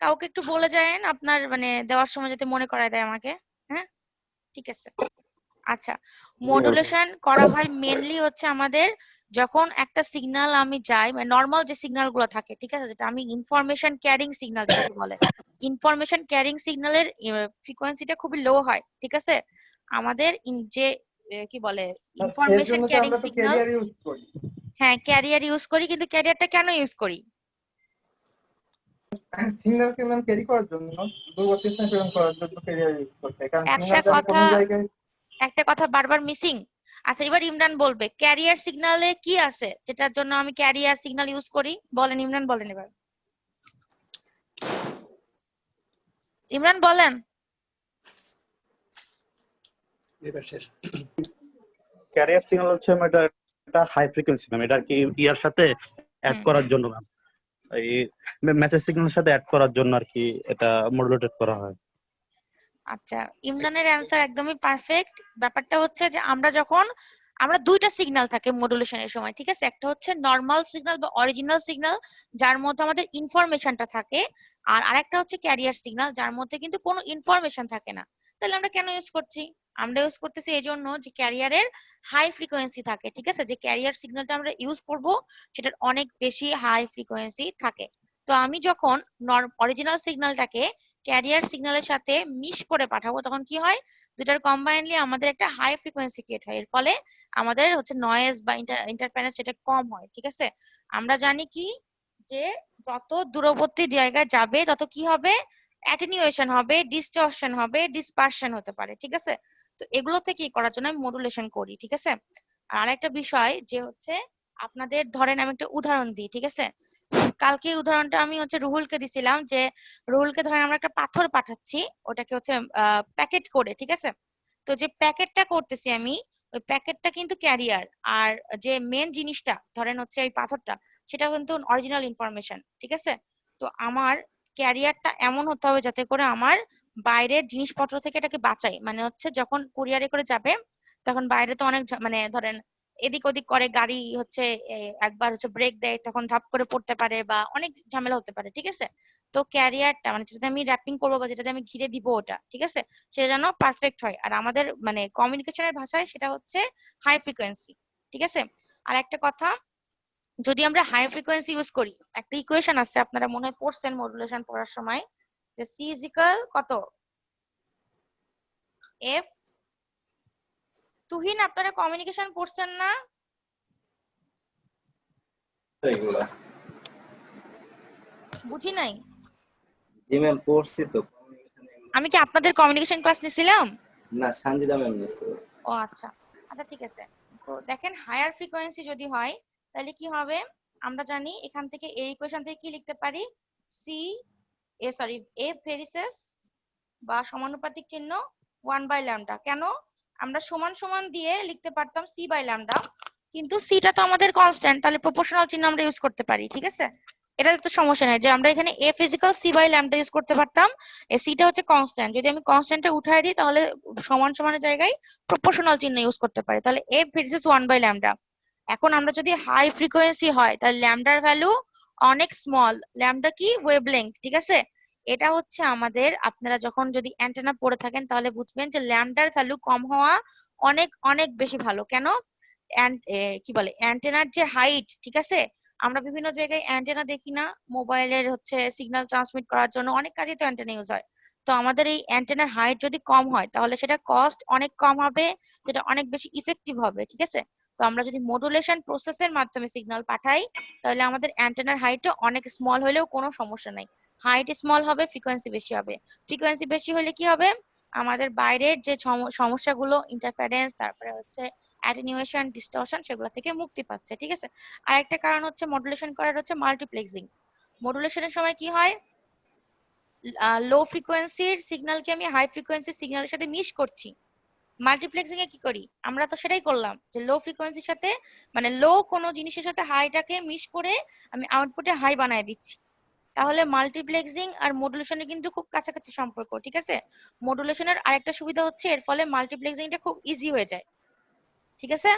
কাউকে একটু বলে যায়েন আপনার মানে দেওয়ার সময় যাতে মনে করায় দেয় আমাকে। হ্যাঁ, ঠিক আছে। আচ্ছা, মডুলেশন করা হয় মেনলি হচ্ছে আমাদের যখন একটা সিগন্যাল আমি যাই, মানে নর্মাল যে সিগন্যাল গুলো থাকে, ঠিক আছে, যেটা আমি ইনফরমেশন ক্যারিং সিগন্যাল যেটাকে বলে, ইনফরমেশন ক্যারিং সিগন্যালের ফ্রিকোয়েন্সিটা খুবই লো হয়, ঠিক আছে। আমাদের যে কি বলে এর ইনফরমেশন জন্য তো ক্যারিং আমরা তো সিগন্যাল, ক্যারিয়ার ইউজ করি। হ্যাঁ ক্যারিয়ার ইউজ করি, কিন্তু ক্যারিয়ারটা কেন ইউজ করি? সিগন্যালকে ম্যাম ক্যারি করার জন্য, দূরবর্তী স্থানে প্রেরণ করার জন্য ক্যারিয়ার ইউজ করতে হয়, কারণ একটা সিগন্যাল যাবে কথা, কোনো জায়গায়। একটা কথা বারবার মিসিং। আচ্ছা, এবার ইমরান বলবে ক্যারিয়ার সিগন্যালে কি আছে যেটার জন্য আমি ক্যারিয়ার সিগন্যাল ইউজ করি, বলেন ইমরান, বলেন এবার, ইমরান বলেন। ক্যারিয়ার সিগন্যাল হচ্ছে ম্যাম এটা হাই ফ্রিকোয়েন্সি ম্যাম, এটা কি ইয়ার সাথে অ্যাড করার জন্য ম্যাম, এই মেসেজ সিগন্যালের সাথে অ্যাড করার জন্য আর কি এটা মডুলেটেড করা হয়। আচ্ছা, ইমরানের অ্যান্সার একদমই পারফেক্ট। ব্যাপারটা হচ্ছে যে আমরা দুইটা সিগন্যাল থাকে মডুলেশনের সময়, ঠিক আছে, একটা হচ্ছে নর্মাল সিগন্যাল বা অরিজিনাল সিগন্যাল যার মধ্যে আমাদের ইনফরমেশনটা থাকে, আর আরেকটা হচ্ছে ক্যারিয়ার সিগন্যাল যার মধ্যে কিন্তু কোনো ইনফরমেশন থাকে না। তাহলে আমরা কেন ইউজ করছি? আমরা ইউজ করতেছি এই জন্য যে ক্যারিয়ারের হাই ফ্রিকোয়েন্সি থাকে, ঠিক আছে, যে ক্যারিয়ার সিগন্যালটা আমরা ইউজ করব সেটার অনেক বেশি হাই ফ্রিকোয়েন্সি থাকে। তো আমি যখন অরিজিনাল সিগন্যালটাকে ক্যারিয়ার সিগন্যালের সাথে মিশ করে পাঠাবো তখন কি হয়, দুটার কম্বাইনলি আমাদের একটা হাই ফ্রিকোয়েন্সি ক্রিয়েট হয়, এর ফলে আমাদের হচ্ছে নয়েজ বা ইন্টারফারেন্স সেটা কম হয়, ঠিক আছে। আমরা জানি কি যে যত দূরবর্তী জায়গায় যাবে তত কি হবে, অ্যাটেনুয়েশন হবে, ডিসটরশন হবে, ডিসপারশন হতে পারে, ঠিক আছে। তো এগুলো থেকে কি করার জন্য আমি মডুলেশন করি, ঠিক আছে। আর আরেকটা বিষয় যে হচ্ছে আপনাদের ধরেন আমি একটা উদাহরণ দিই, ঠিক আছে। কালকে উদাহরণটা আমি হচ্ছে রুহুলকে দিছিলাম যে রুহুলকে ধরেন আমরা একটা পাথর পাঠাচ্ছি, ওটাকে হচ্ছে প্যাকেট করে, ঠিক আছে। তো যে প্যাকেটটা করতেছি আমি, ওই প্যাকেটটা কিন্তু ক্যারিয়ার, আর যে মেন জিনিসটা ধরেন হচ্ছে এই পাথরটা, সেটা কিন্তু অরিজিনাল ইনফরমেশন, ঠিক আছে। তো আমার ক্যারিয়ারটা এমন হতে হবে যাতে করে আমার বাইরের জিনিসপত্র থেকে এটাকে বাঁচাই, মানে হচ্ছে যখন কুরিয়ারে করে যাবে তখন বাইরে তো অনেক মানে ধরেন এদিক ওদিক করে গাড়ি হচ্ছে একবার হচ্ছে ব্রেক দেয় তখন ধাপ করে পড়তে পারে বা অনেক ঝামেলা হতে পারে, ঠিক আছে। তো ক্যারিয়ারটা মানে যেটাতে আমি র্যাপিং করবো বা যেটাতে আমি ঘিরে দিব ওটা, ঠিক আছে, সেটা যেন পারফেক্ট হয়। আর আমাদের মানে কমিউনিকেশনের ভাষায় সেটা হচ্ছে হাই ফ্রিকোয়েন্সি, ঠিক আছে। আর একটা কথা, যদি আমরা হাই ফ্রিকোয়েন্সি ইউজ করি, একটা ইকুয়েশন আছে আপনারা মনে হয় পড়ছেন মডুলেশন পড়ার সময়, যে সি ইজ ইকুয়াল কত, এফ। তুহিন আপনারা কমিউনিকেশন পড়ছেন না? এগুলা বুঝি নাই। জি ম্যাম পড়ছি তো। আমি কি আপনাদের কমিউনিকেশন ক্লাস নিছিলাম? না, সানজিদা ম্যাম নিছে। ও আচ্ছা, আচ্ছা ঠিক আছে। তো দেখেন হায়ার ফ্রিকোয়েন্সি যদি হয় তাহলে কি হবে, আমরা জানি এখান থেকে এই ইকুয়েশন থেকে কি লিখতে পারি, সি এফ ভেরিসেস বা সমানুপাতিক চিহ্ন 1/λ। কেন আমরা সমান সমান দিয়ে লিখতে পারতাম সি বাই ল্যামডা, কিন্তু সিটা তো আমাদের কনস্ট্যান্ট, তাহলে প্রপোর্শনাল চিহ্ন আমরা ইউজ করতে পারি, ঠিক আছে। এটা তো সমস্যা নাই যে আমরা এখানে F equal C by lambda use করতে পারতাম, এই সিটা হচ্ছে কনস্ট্যান্ট, যদি আমি কনস্ট্যান্টটা উঠাই দিই তাহলে সমান সমানের জায়গায় প্রপোর্শনাল চিহ্ন ইউজ করতে পারি, তাহলে এফ ভেরিসেস 1/λ। এখন আমরা যদি হাই ফ্রিকোয়েন্সি হয় তাহলে ল্যামডার ভ্যালু অনেক স্মল, ল্যামডা কি ওয়েভলেংথ, ঠিক আছে। এটা হচ্ছে আমাদের, আপনারা যখন যদি অ্যান্টেনা পড়ে থাকেন তাহলে বুঝবেন যে ল্যামডার ভ্যালু কম হওয়া অনেক অনেক বেশি ভালো। কেন, কি বলে অ্যান্টেনার যে হাইট, ঠিক আছে, আমরা বিভিন্ন জায়গায় অ্যান্টেনা দেখি না, মোবাইলের হচ্ছে সিগন্যাল ট্রান্সমিট করার জন্য অনেক কাজে তো অ্যান্টেনা ইউজ হয়। তো আমাদের এই অ্যান্টেনার হাইট যদি কম হয় তাহলে সেটা কস্ট অনেক কম হবে, যেটা অনেক বেশি ইফেক্টিভ হবে, ঠিক আছে। তো আমরা যদি মডুলেশন প্রসেসের মাধ্যমে সিগন্যাল পাঠাই তাহলে আমাদের অ্যান্টেনার হাইটটা অনেক স্মল হলেও কোনো সমস্যা নাই, হাইট স্মল হবে, ফ্রিকোয়েন্সি বেশি হবে। ফ্রিকোয়েন্সি বেশি হলে কি হবে, আমাদের বাইরের যে সমস্যাগুলো ইন্টারফারেন্স, তারপরে হচ্ছে অ্যাটেনুয়েশন, ডিস্টরশন, সেগুলো থেকে মুক্তি পাচ্ছে, ঠিক আছে। আরেকটা কারণ হচ্ছে মডুলেশন করার হচ্ছে মাল্টিপ্লেক্সিং। মডুলেশনের সময় কি হয়, লো ফ্রিকোয়েন্সির সিগন্যালকে আমি হাই ফ্রিকোয়েন্সির সিগন্যালের সাথে মিশ করছি। মাল্টিপ্লেক্সিং এ কি করি, আমরা তো সেটাই করলাম যে লো ফ্রিকোয়েন্সির সাথে মানে লো কোনো জিনিসের সাথে হাইটাকে মিশ করে আমি আউটপুটে হাই বানায় দিচ্ছি। তাহলে মাল্টিপ্লেক্সিং আর মডুলেশনের কিন্তু খুব কাছাকাছি সম্পর্ক, ঠিক আছে। মডুলেশনের আরেকটা সুবিধা হচ্ছে এর ফলে মাল্টিপ্লেক্সিংটা খুব ইজি হয়ে যায়, ঠিক আছে।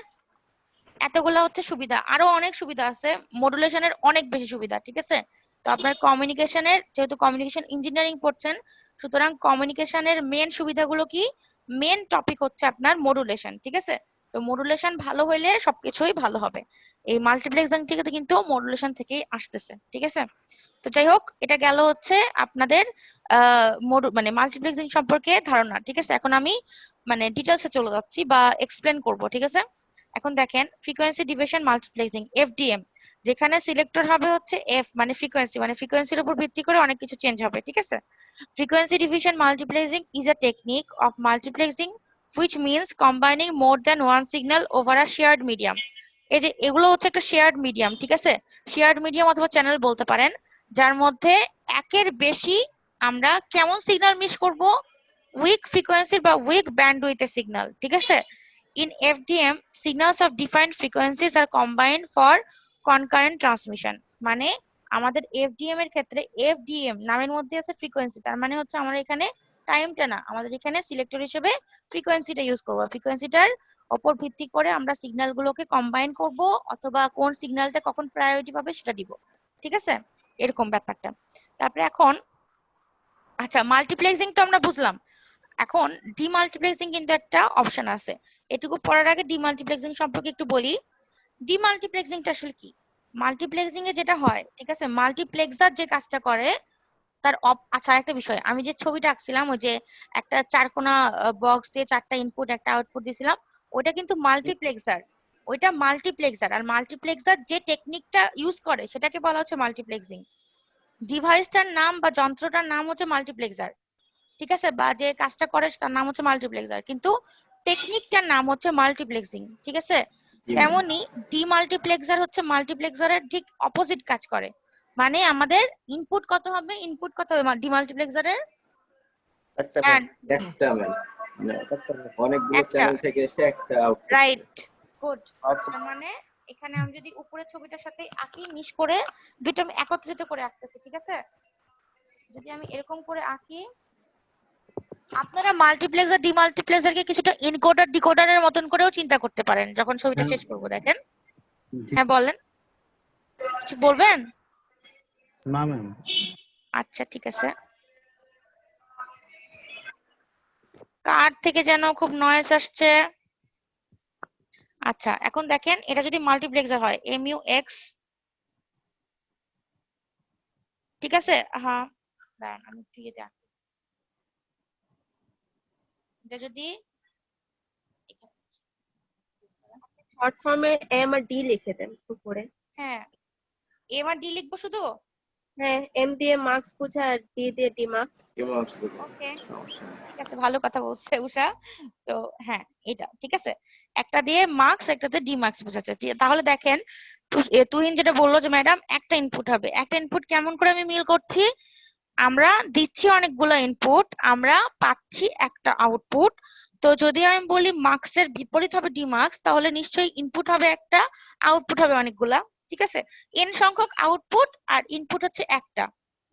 এতগুলা হচ্ছে সুবিধা, আরো অনেক সুবিধা আছে, মডুলেশনের অনেক বেশি সুবিধা, ঠিক আছে। তো আপনার কমিউনিকেশনের, যেহেতু কমিউনিকেশন ইঞ্জিনিয়ারিং পড়ছেন, সুতরাং কমিউনিকেশনের মেন সুবিধাগুলো কি, মেন টপিক হচ্ছে আপনার মডুলেশন, ঠিক আছে। তো মডুলেশন ভালো হইলে সবকিছুই ভালো হবে। এই মাল্টিপ্লেক্সিং থেকে কিন্তু মডুলেশন থেকেই আসতেছে, ঠিক আছে। তো যাই হোক, এটা গেল হচ্ছে আপনাদের মানে মাল্টিপ্লেক্সিং সম্পর্কে ধারণা, ঠিক আছে। এখন আমি মানে ডিটেলসে চলে যাচ্ছি বা এক্সপ্লেন করব, ঠিক আছে। এখন দেখেন ফ্রিকোয়েন্সি ডিভিশন মাল্টিপ্লেক্সিং, এফডিএম, যেখানে সিলেক্টর হবে হচ্ছে এফ মানে ফ্রিকোয়েন্সি, মানে ফ্রিকোয়েন্সির উপর ভিত্তি করে অনেক কিছু চেঞ্জ হবে, ঠিক আছে। Frequency division multiplexing is a technique of multiplexing which means combining more than one signal over a shared medium। এই যে এগুলো হচ্ছে একটা শেয়ার্ড মিডিয়াম, ঠিক আছে, শেয়ার্ড মিডিয়াম অথবা চ্যানেল বলতে পারেন, যার মধ্যে একের বেশি আমরা কেমন সিগন্যাল মিস করব, উইক ফ্রিকোয়েন্সির বা উইক ব্যান্ডউইথের সিগন্যাল, ঠিক আছে। In FDM, signals of defined frequencies are combined for concurrent transmission। মানে আমাদের FDM এর ক্ষেত্রে, FDM নামের মধ্যে আছে ফ্রিকোয়েন্সি, তার মানে হচ্ছে আমরা এখানে টাইমটা না, আমাদের এখানে সিলেক্টর হিসেবে ফ্রিকোয়েন্সিটা ইউজ করব। ফ্রিকোয়েন্সিটার উপর ভিত্তি করে আমরা সিগন্যাল গুলোকে কম্বাইন করব, অথবা কোন সিগন্যালটা কখন প্রায়োরিটি পাবে সেটা দিব, ঠিক আছে, এরকম ব্যাপারটা। তারপরে এখন আচ্ছা মাল্টিপ্লেক্সিং তো আমরা বুঝলাম, এখন ডিমাল্টিপ্লেক্সিং কিন্তু একটা অপশন আছে। এটুকু পড়ার আগে ডিমাল্টিপ্লেক্সিং সম্পর্কে একটু বলি। ডিমাল্টিপ্লেক্সিংটা আসলে কি? মাল্টিপ্লেক্সিং এ যেটা হয়, ঠিক আছে, মাল্টিপ্লেক্সার যে কাজটা করে তার আচ্ছা একটা বিষয়, আমি যে ছবিটা আঁকছিলাম ওই যে একটা চারকোনা বক্স দিয়ে চারটা ইনপুট একটা আউটপুট দিছিলাম, ওইটা কিন্তু মাল্টিপ্লেক্সার। ওইটা মাল্টিপ্লেক্সার, আর মাল্টিপ্লেক্সার যে টেকনিকটা ইউজ করে সেটাকে বলা হচ্ছে মাল্টিপ্লেক্সিং। ডিভাইসটার নাম বা যন্ত্রটার নাম হচ্ছে মাল্টিপ্লেক্সার, ঠিক আছে, বা যে কাজটা করে তার নাম হচ্ছে মাল্টিপ্লেক্সার, কিন্তু টেকনিকটার নাম হচ্ছে মাল্টিপ্লেক্সিং, ঠিক আছে। জি ম্যাম। তেমনি ডিমাল্টিপ্লেক্সার হচ্ছে মাল্টিপ্লেক্সারের ঠিক অপোজিট কাজ করে। মানে আমাদের ইনপুট কত হবে, ইনপুট কত হবে ডিমাল্টিপ্লেক্সারের? একটা ম্যাম। একটা ম্যাম, একটা ম্যাম। অনেকগুলো একটা, চ্যানেল থেকে এসে একটা আউটপুট। Right, good. তার মানে এখানে আমি যদি উপরের ছবিটার সাথে আঁকি, মিশ করে দুটো আমি একত্রিত করে আঁকতেছি, ঠিক আছে। যদি আমি এরকম করে আঁকি, আপনারা মাল্টিপ্লেক্সার ডিমাল্টিপ্লেক্সারকে কিছুটা এনকোডার ডিকোডারের মতন করেও চিন্তা করতে পারেন যখন ছবিটা শেষ করব। দেখেন, হ্যাঁ বলেন, কিছু বলবেন? না ম্যাম। আচ্ছা ঠিক আছে। কার থেকে যেন খুব নয়েজ আসছে। আচ্ছা এখন দেখেন, এটা যদি মাল্টিপ্লেক্সার হয় MUX, ঠিক আছে, হ্যাঁ দাঁড়ান আমি একটু ইয়েতে আঁকি। এটা যদি শর্ট ফর্মে এম আর ডি লিখে দেন উপরে। হ্যাঁ এম আর ডি লিখবো শুধু? হ্যাঁ, এম দিয়ে মার্কস বোঝা আর ডি দিয়ে ডিমার্কস। ওকে ঠিক আছে, ভালো কথা বলছে উষা। তো হ্যাঁ এটা ঠিক আছে, একটা দিয়ে মার্কস একটাতে ডি মার্কস বোঝাচ্ছে। তাহলে দেখেন তুহিন যেটা বললো যে ম্যাডাম একটা ইনপুট হবে, একটা ইনপুট কেমন করে আমি মিল করছি, আমরা দিচ্ছি অনেকগুলো ইনপুট, আমরা পাচ্ছি একটা আউটপুট। তো যদি আমি বলি মার্কসের বিপরীত হবে ডি মার্কস, তাহলে নিশ্চয়ই ইনপুট হবে একটা, আউটপুট হবে অনেকগুলা, ঠিক আছে। এন সংখ্যক আউটপুট আর ইনপুট হচ্ছে একটা,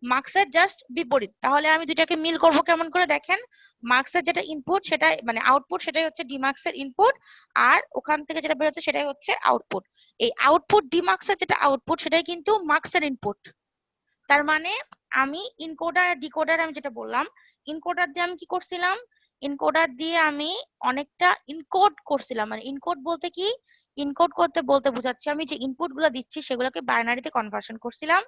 মার্কসের জাস্ট বিপরীত। তাহলে আমি দুইটাকে মিল করব কেমন করে, দেখেন মার্কসের যেটা ইনপুট সেটাই মানে আউটপুট, সেটাই হচ্ছে ডি মার্কসের ইনপুট, আর ওখান থেকে যেটা বের হচ্ছে সেটাই হচ্ছে আউটপুট। এই আউটপুট ডি মার্কসের যেটা আউটপুট সেটাই কিন্তু মার্কসের ইনপুট। তার মানে আমি ইনকোডার ডিকোডার, আমি যেটা বললাম ইনকোডার দিয়ে আমি কি করছিলাম, ইনকোডার দিয়ে আমি অনেকটা ইনকোড করছিলাম। মানে ইনকোড বলতে কি, ইনকোড করতে বলতে বোঝাচ্ছি আমি যে ইনপুট গুলো দিচ্ছি সেগুলোকে বাইনারিতে কনভার্সন করছিলাম।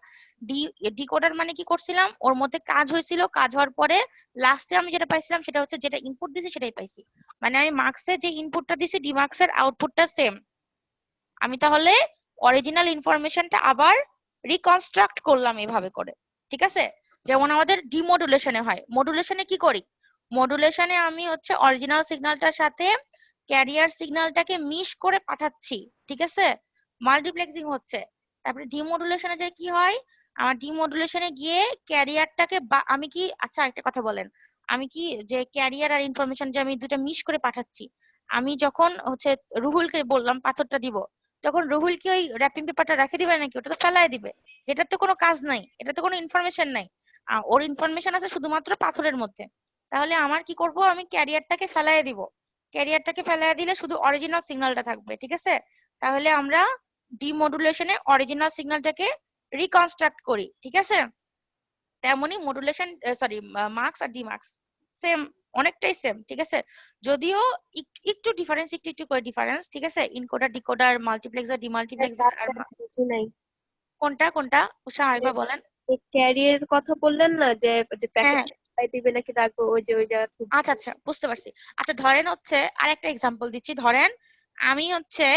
ডিকোডার মানে কি করছিলাম, ওর মধ্যে কাজ হয়েছিল, কাজ হওয়ার পরে লাস্টে আমি যেটা পাইছিলাম সেটা হচ্ছে যেটা ইনপুট দিছি সেটাই পাইছি। মানে আমি মার্কসে যে ইনপুটটা দিছি ডি মার্কসের আউটপুটটা সেম। আমি তাহলে অরিজিনাল ইনফরমেশনটা আবার রিকনস্ট্রাক্ট করলাম এভাবে করে, ঠিক আছে। যেমন আমাদের ডিমডুলেশনে হয়, মডুলেশনে কি করি, মডুলেশনে আমি হচ্ছে অরিজিনাল সিগন্যালটার সাথে ক্যারিয়ার সিগন্যালটাকে মিশ করে পাঠাচ্ছি, ঠিক আছে, মাল্টিপ্লেক্সিং হচ্ছে। তারপরে ডিমডুলেশনে যে কি হয়, আমার ডিমডুলেশনে গিয়ে ক্যারিয়ারটাকে আমি কি, আচ্ছা একটা কথা বলেন, আমি কি যে ক্যারিয়ার আর ইনফরমেশন যে আমি দুটো মিশ করে পাঠাচ্ছি, আমি যখন হচ্ছে রুহুলকে বললাম পাথরটা দিব, তখন রুহুল কি ওই র্যাপিং পেপারটা রেখে দিবে নাকি ওটা তো ফেলায় দিবে? যেটার তো কোনো কাজ নাই, এটা তো কোনো ইনফরমেশন নাই, ওর ইনফরমেশন আছে শুধুমাত্র পাথরের মধ্যে। তাহলে আমার কি করব, আমি ক্যারিয়ারটাকে ফেলায় দিব, ক্যারিয়ারটাকে ফেলায় দিলে শুধু অরিজিনাল সিগন্যালটা থাকবে, ঠিক আছে। তাহলে আমরা ডিমডুলেশনে অরিজিনাল সিগন্যালটাকে রিকনস্ট্রাক্ট করি, ঠিক আছে। তেমনি মডুলেশন সরি মার্কস আর ডি মার্কস সেম, অনেকটাই সেম, ঠিক আছে। যদিও একটু ডিফারেন্স, একটু একটু করে ডিফারেন্স, ঠিক আছে। ইনকোডার ডিকোডার মাল্টিপ্লেক্সার ডিমাল্টিপ্লেক্সার আর কিছু নাই। কোনটা কোনটা উষা আরেকবার বলেন। ক্যারিয়ার কথা বললেন না, যে হ্যাঁ প্যাকেট দিবে নাকি রাখবো, ওই যে ওই জায়গা। আচ্ছা আচ্ছা বুঝতে পারছি। আচ্ছা ধরেন হচ্ছে আরেকটা এক্সাম্পল দিচ্ছি, ধরেন আমি হচ্ছে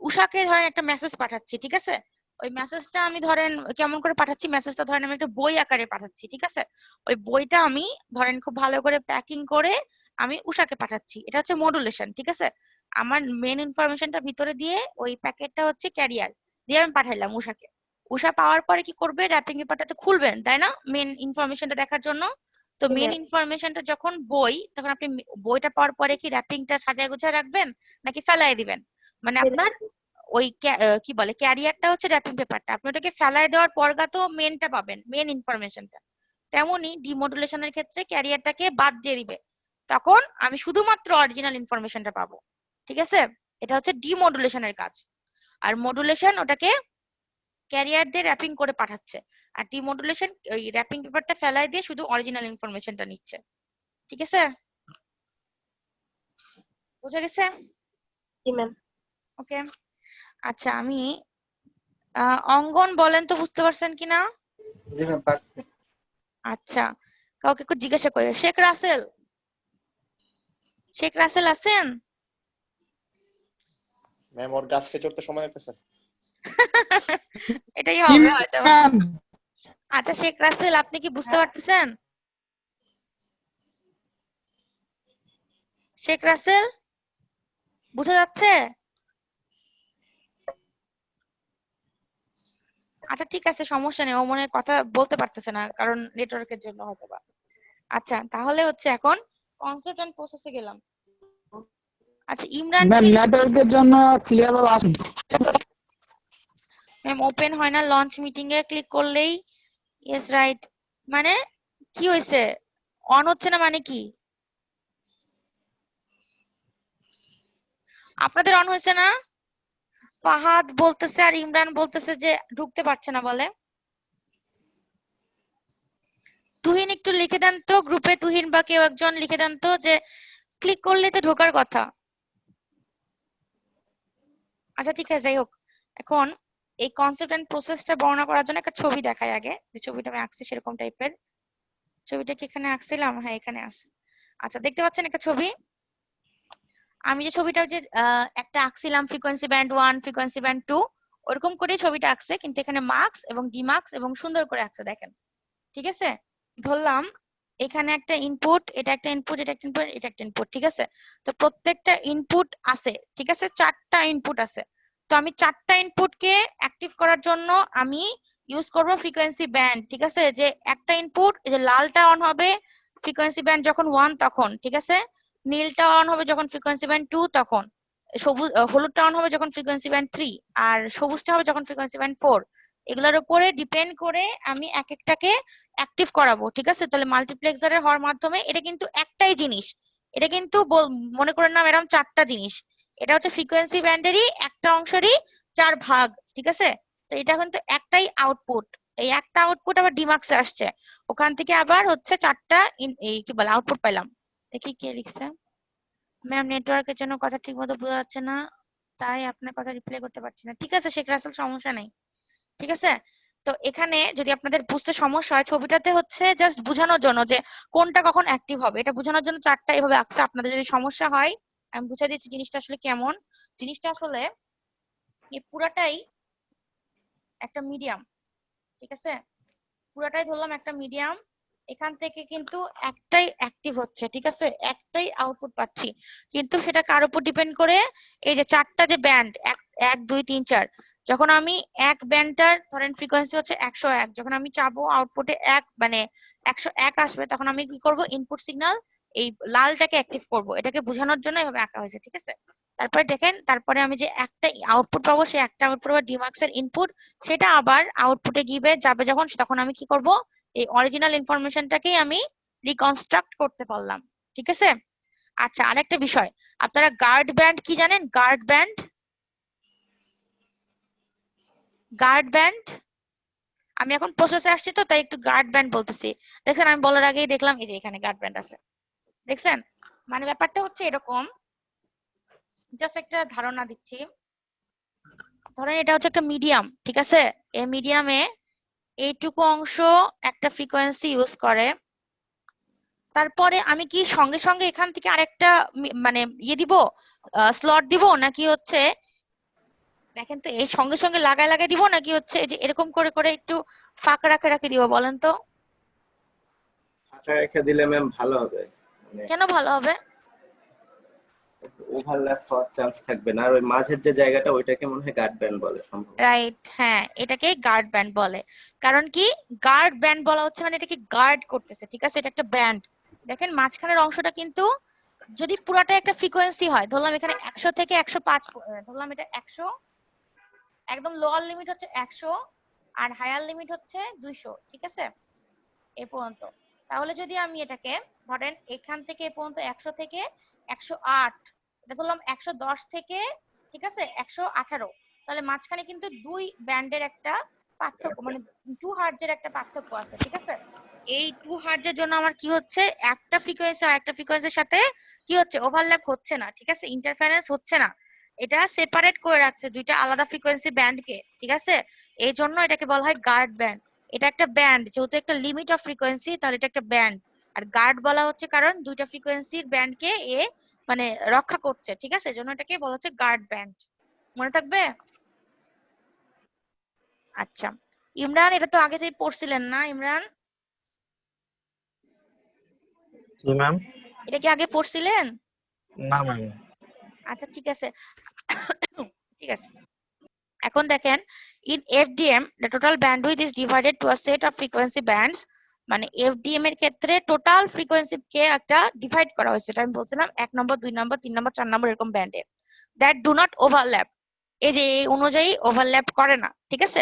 উষাকে ধরেন একটা মেসেজ পাঠাচ্ছি, ঠিক আছে। ওই মেসেজটা আমি ধরেন কেমন করে পাঠাচ্ছি, মেসেজটা ধরেন আমি একটা বই আকারে পাঠাচ্ছি, ঠিক আছে। ওই বইটা আমি ধরেন খুব ভালো করে প্যাকিং করে আমি উষাকে পাঠাচ্ছি, এটা হচ্ছে মডুলেশন, ঠিক আছে। আমার মেন ইনফরমেশনটা ভিতরে দিয়ে ওই প্যাকেটটা হচ্ছে ক্যারিয়ার দিয়ে আমি পাঠাইলাম উষাকে। উষা পাওয়ার পরে কি করবে, র্যাপিং পেপারটাতে খুলবেন তাই না, মেন ইনফরমেশনটা দেখার জন্য। তো মেন ইনফরমেশনটা যখন বই, তখন আপনি বইটা পাওয়ার পরে কি র্যাপিংটা সাজায় গুছায় রাখবেন নাকি ফেলায় দিবেন? মানে আপনার ওই কি বলে ক্যারিয়ারটা হচ্ছে র্যাপিং পেপারটা, আপনি ওটাকে ফেলায় দেওয়ার পরগা তো মেনটা পাবেন, মেন ইনফরমেশনটা। তেমনি ডিমডুলেশনের ক্ষেত্রে ক্যারিয়ারটাকে বাদ দিয়ে দিবে, তখন আমি শুধুমাত্র অরিজিনাল ইনফরমেশনটা পাবো, ঠিক আছে। এটা হচ্ছে ডিমডুলেশনের কাজ। আর মডুলেশন ওটাকে ক্যারিয়ার দিয়ে র্যাপিং করে পাঠাচ্ছে, আর ডিমডুলেশন ওই র্যাপিং পেপারটা ফেলায় দিয়ে শুধু অরিজিনাল ইনফরমেশনটা নিচ্ছে। ঠিক আছে, বুঝা গেছে? জি ম্যাম। ওকে, আচ্ছা আমি অঙ্গন বলেন তো বুঝতে পারছেন কিনা? জি ম্যাম পারছি। আচ্ছা, কাউকে একটু জিজ্ঞাসা করে। শেখ রাসেল, শেখ রাসেল আছেন? ম্যাম ওর গাছে চড়তে সময় লাগতেছে। এটাই হবে হয়তো। আচ্ছা শেখ রাসেল, আপনি কি বুঝতে পারতেছেন? শেখ রাসেল বুঝা যাচ্ছে? আচ্ছা ঠিক আছে, সমস্যা নেই, ও মনে হয় কথা বলতে পারতেছে না, কারণ নেটওয়ার্কের জন্য হয়তোবা। আচ্ছা তাহলে হচ্ছে এখন কনসেপ্ট এন্ড প্রসেসে গেলাম। আচ্ছা ইমরান ম্যাম কি নেটওয়ার্কের জন্য ক্লিয়ার ভাবে আসেন। ম্যাম ওপেন হয় না, লঞ্চ মিটিং এ ক্লিক করলেই ইয়েস রাইট, মানে কি হয়েছে, অন হচ্ছে না মানে কি? আপনাদের অন হয়েছে না? ফাহাদ বলতেছে আর ইমরান বলতেছে যে ঢুকতে পারছে না বলে। তুহিন একটু লিখে দেন তো গ্রুপে, তুহিন বা কেউ একজন লিখে দেন তো যে ক্লিক করলে তো ঢোকার কথা। আচ্ছা ঠিক আছে, যাই হোক, এখন এই কনসেপ্ট এন্ড প্রসেসটা বর্ণনা করার জন্য একটা ছবি দেখাই আগে, যে ছবিটা আমি আঁকছি সেরকম টাইপের। ছবিটা কি এখানে আঁকছিলাম? হ্যাঁ এখানে আছে। আচ্ছা দেখতে পাচ্ছেন একটা ছবি? আমি যে ছবিটা যে একটা আঁকছিলাম ফ্রিকোয়েন্সি ব্যান্ড 1 ফ্রিকোয়েন্সি ব্যান্ড 2 ওরকম করেই ছবিটা আঁকছে, কিন্তু এখানে মার্কস এবং ডিমার্কস এবং সুন্দর করে আঁকছে দেখেন। ঠিক আছে, ধরলাম এখানে একটা ইনপুট, এটা একটা ইনপুট, এটা একটা ইনপুট, এটা একটা ইনপুট, ঠিক আছে? তো প্রত্যেকটা ইনপুট আছে, ঠিক আছে, 4টা ইনপুট আছে। তো আমি 4টা ইনপুটকে অ্যাক্টিভ করার জন্য আমি ইউজ করব ফ্রিকোয়েন্সি ব্যান্ড, ঠিক আছে? যে একটা ইনপুট, এই যে লালটা অন হবে ফ্রিকোয়েন্সি ব্যান্ড যখন 1 তখন, ঠিক আছে? নীলটা অন হবে যখন ফ্রিকোয়েন্সি ব্যান্ড 2 তখন, সবুজ হলুদটা অন হবে যখন ফ্রিকোয়েন্সি ব্যান্ড 3, আর সবুজটা হবে যখন ফ্রিকোয়েন্সি ব্যান্ড 4। এগুলোর উপরে ডিপেন্ড করে আমি এক একটাকে অ্যাক্টিভ করাবো, ঠিক আছে? তাহলে মাল্টিপ্লেক্সারের হওয়ার মাধ্যমে এটা কিন্তু একটাই জিনিস, এটা কিন্তু মনে করেন না এরকম 4টা জিনিস, এটা হচ্ছে ফ্রিকোয়েন্সি ব্যান্ডেরই একটা অংশেরই 4 ভাগ, ঠিক আছে? তো এটা কিন্তু একটাই আউটপুট, এই একটা আউটপুট আবার ডিমার্কসে আসছে, ওখান থেকে আবার হচ্ছে 4টা এই কি বলে আউটপুট পাইলাম। দেখি কে লিখছে। ম্যাম নেটওয়ার্কের জন্য কথা ঠিক মতো বোঝা যাচ্ছে না, তাই আপনার কথা রিপ্লাই করতে পারছি না। ঠিক আছে শেখ রাসেল, সমস্যা নেই, ঠিক আছে? তো এখানে যদি আপনাদের বুঝতে সমস্যা হয়, ছবিটাতে হচ্ছে জাস্ট বোঝানোর জন্য যে কোনটা কখন অ্যাক্টিভ হবে, এটা বোঝানোর জন্য 4টা এভাবে আঁকছে। আপনাদের যদি সমস্যা হয় আমি বুঝিয়ে দিচ্ছি জিনিসটা আসলে কেমন। জিনিসটা আসলে এই পুরাটাই একটা মিডিয়াম, ঠিক আছে? পুরাটাই ধরলাম একটা মিডিয়াম, এখান থেকে কিন্তু একটাই অ্যাক্টিভ হচ্ছে, ঠিক আছে? একটাই আউটপুট পাচ্ছি, কিন্তু সেটা কার উপর ডিপেন্ড করে? এই যে 4টা যে ব্যান্ড 1 2 3 4, যখন আমি এক ব্যান্ডটার ধরেন ফ্রিকোয়েন্সি হচ্ছে 101, যখন আমি চাবো আউটপুটে 1 মানে 101 আসবে, তখন আমি কি করব? ইনপুট সিগন্যাল এই লালটাকে অ্যাক্টিভ করব, এটাকে বোঝানোর জন্য এভাবে আঁকা হয়েছে, ঠিক আছে? তারপরে দেখেন, তারপরে আমি যে একটা আউটপুট পাবো, সেই একটা আউটপুট পাবো ডিমার্কস এর ইনপুট, সেটা আবার আউটপুটে গিয়ে যাবে যখন, তখন আমি কি করব? এই অরিজিনাল ইনফরমেশনটাকেই আমি রিকনস্ট্রাক্ট করতে পারলাম, ঠিক আছে? আচ্ছা আরেকটা বিষয়, আপনারা গার্ড ব্যান্ড কি জানেন? গার্ড ব্যান্ড, গার্ড ব্যান্ড, আমি এখন প্রসেসে আসছি তো তাই একটু গার্ড ব্যান্ড বলতেছি। দেখছেন আমি বলার আগেই দেখলাম এই যে এখানে গার্ড ব্যান্ড আছে, দেখছেন? মানে ব্যাপারটা হচ্ছে এরকম, জাস্ট একটা ধারণা দিচ্ছি। ধরেন এটা হচ্ছে একটা মিডিয়াম, ঠিক আছে? এই মিডিয়ামে এইটুকু অংশ একটা ফ্রিকোয়েন্সি ইউজ করে, তারপরে আমি কি সঙ্গে সঙ্গে এখান থেকে আরেকটা মানে দিব, স্লট দিব, নাকি হচ্ছে দেখেন তো এই সঙ্গে সঙ্গে লাগায় লাগায় দিব, নাকি হচ্ছে এই যে এরকম করে করে একটু ফাঁকা রাখে রাখে দিব বলেন তো? ফাঁকা রেখে দিলে ম্যাম ভালো হবে, মানে কেন ভালো হবে? ওভারল্যাপ হওয়ার চান্স থাকবে না, আর ওই মাঝের যে জায়গাটা ওইটাকে মনে হয় গার্ড ব্যান্ড বলে সম্ভবত। রাইট, হ্যাঁ এটাকে গার্ড ব্যান্ড বলে। কারণ কি গার্ড ব্যান্ড বলা হচ্ছে? মানে এটাকে গার্ড করতেছে, ঠিক আছে? এটা একটা ব্যান্ড, দেখেন মাঝখানের অংশটা কিন্তু যদি পুরাটা একটা ফ্রিকোয়েন্সি হয়, ধরলাম এখানে 100 থেকে 105, ধরলাম এটা 100, একদম লোয়ার লিমিট হচ্ছে 100 আর হায়ার লিমিট হচ্ছে 200, ঠিক আছে? এ পর্যন্ত। তাহলে যদি আমি এটাকে ধরেন এখান থেকে এ পর্যন্ত 100 থেকে 108, এটা ধরলাম 110 থেকে, ঠিক আছে, 118, তাহলে মাঝখানে কিন্তু দুই ব্যান্ডের একটা পার্থক্য, মানে 2 হার্টজের একটা পার্থক্য আছে, ঠিক আছে? এই 2 হার্জের জন্য আমার কি হচ্ছে, একটা ফ্রিকোয়েন্সি আর একটা ফ্রিকোয়েন্সির সাথে কি হচ্ছে, ওভারল্যাপ হচ্ছে না, ঠিক আছে, ইন্টারফারেন্স হচ্ছে না, এটা সেপারেট করে রাখছে দুইটা আলাদা ফ্রিকোয়েন্সি ব্যান্ডকে, ঠিক আছে। এই জন্য এটাকে বলা হয় গার্ড ব্যান্ড। এটা একটা ব্যান্ড, যেহেতু একটা লিমিট অফ ফ্রিকোয়েন্সি, তাহলে এটা একটা ব্যান্ড। আর গার্ড বলা হচ্ছে কারণ দুইটা ফ্রিকোয়েন্সির ব্যান্ডকে এ মানে রক্ষা করছে, ঠিক আছে, এজন্য এটাকে বলা হচ্ছে গার্ড ব্যান্ড। মনে থাকবে? আচ্ছা ইমরান, এটা তো আগে থেকে পড়ছিলেন না ইমরান? জি ম্যাম। এটা কি আগে পড়ছিলেন? না ম্যাম। আচ্ছা ঠিক আছে। ঠিক আছে, এখন দেখেন, in FDM the total bandwidth is divided to a set of frequency bands, মানে FDM এর ক্ষেত্রে টোটাল ফ্রিকোয়েন্সি কে একটা ডিভাইড করা হয়েছে, এটা আমি বলছিলাম 1 নম্বর 2 নম্বর 3 নম্বর 4 নম্বর এরকম ব্যান্ডে, দ্যাট ডু নট ওভারল্যাপ, এই যে এই অনুযায়ী ওভারল্যাপ করে না, ঠিক আছে।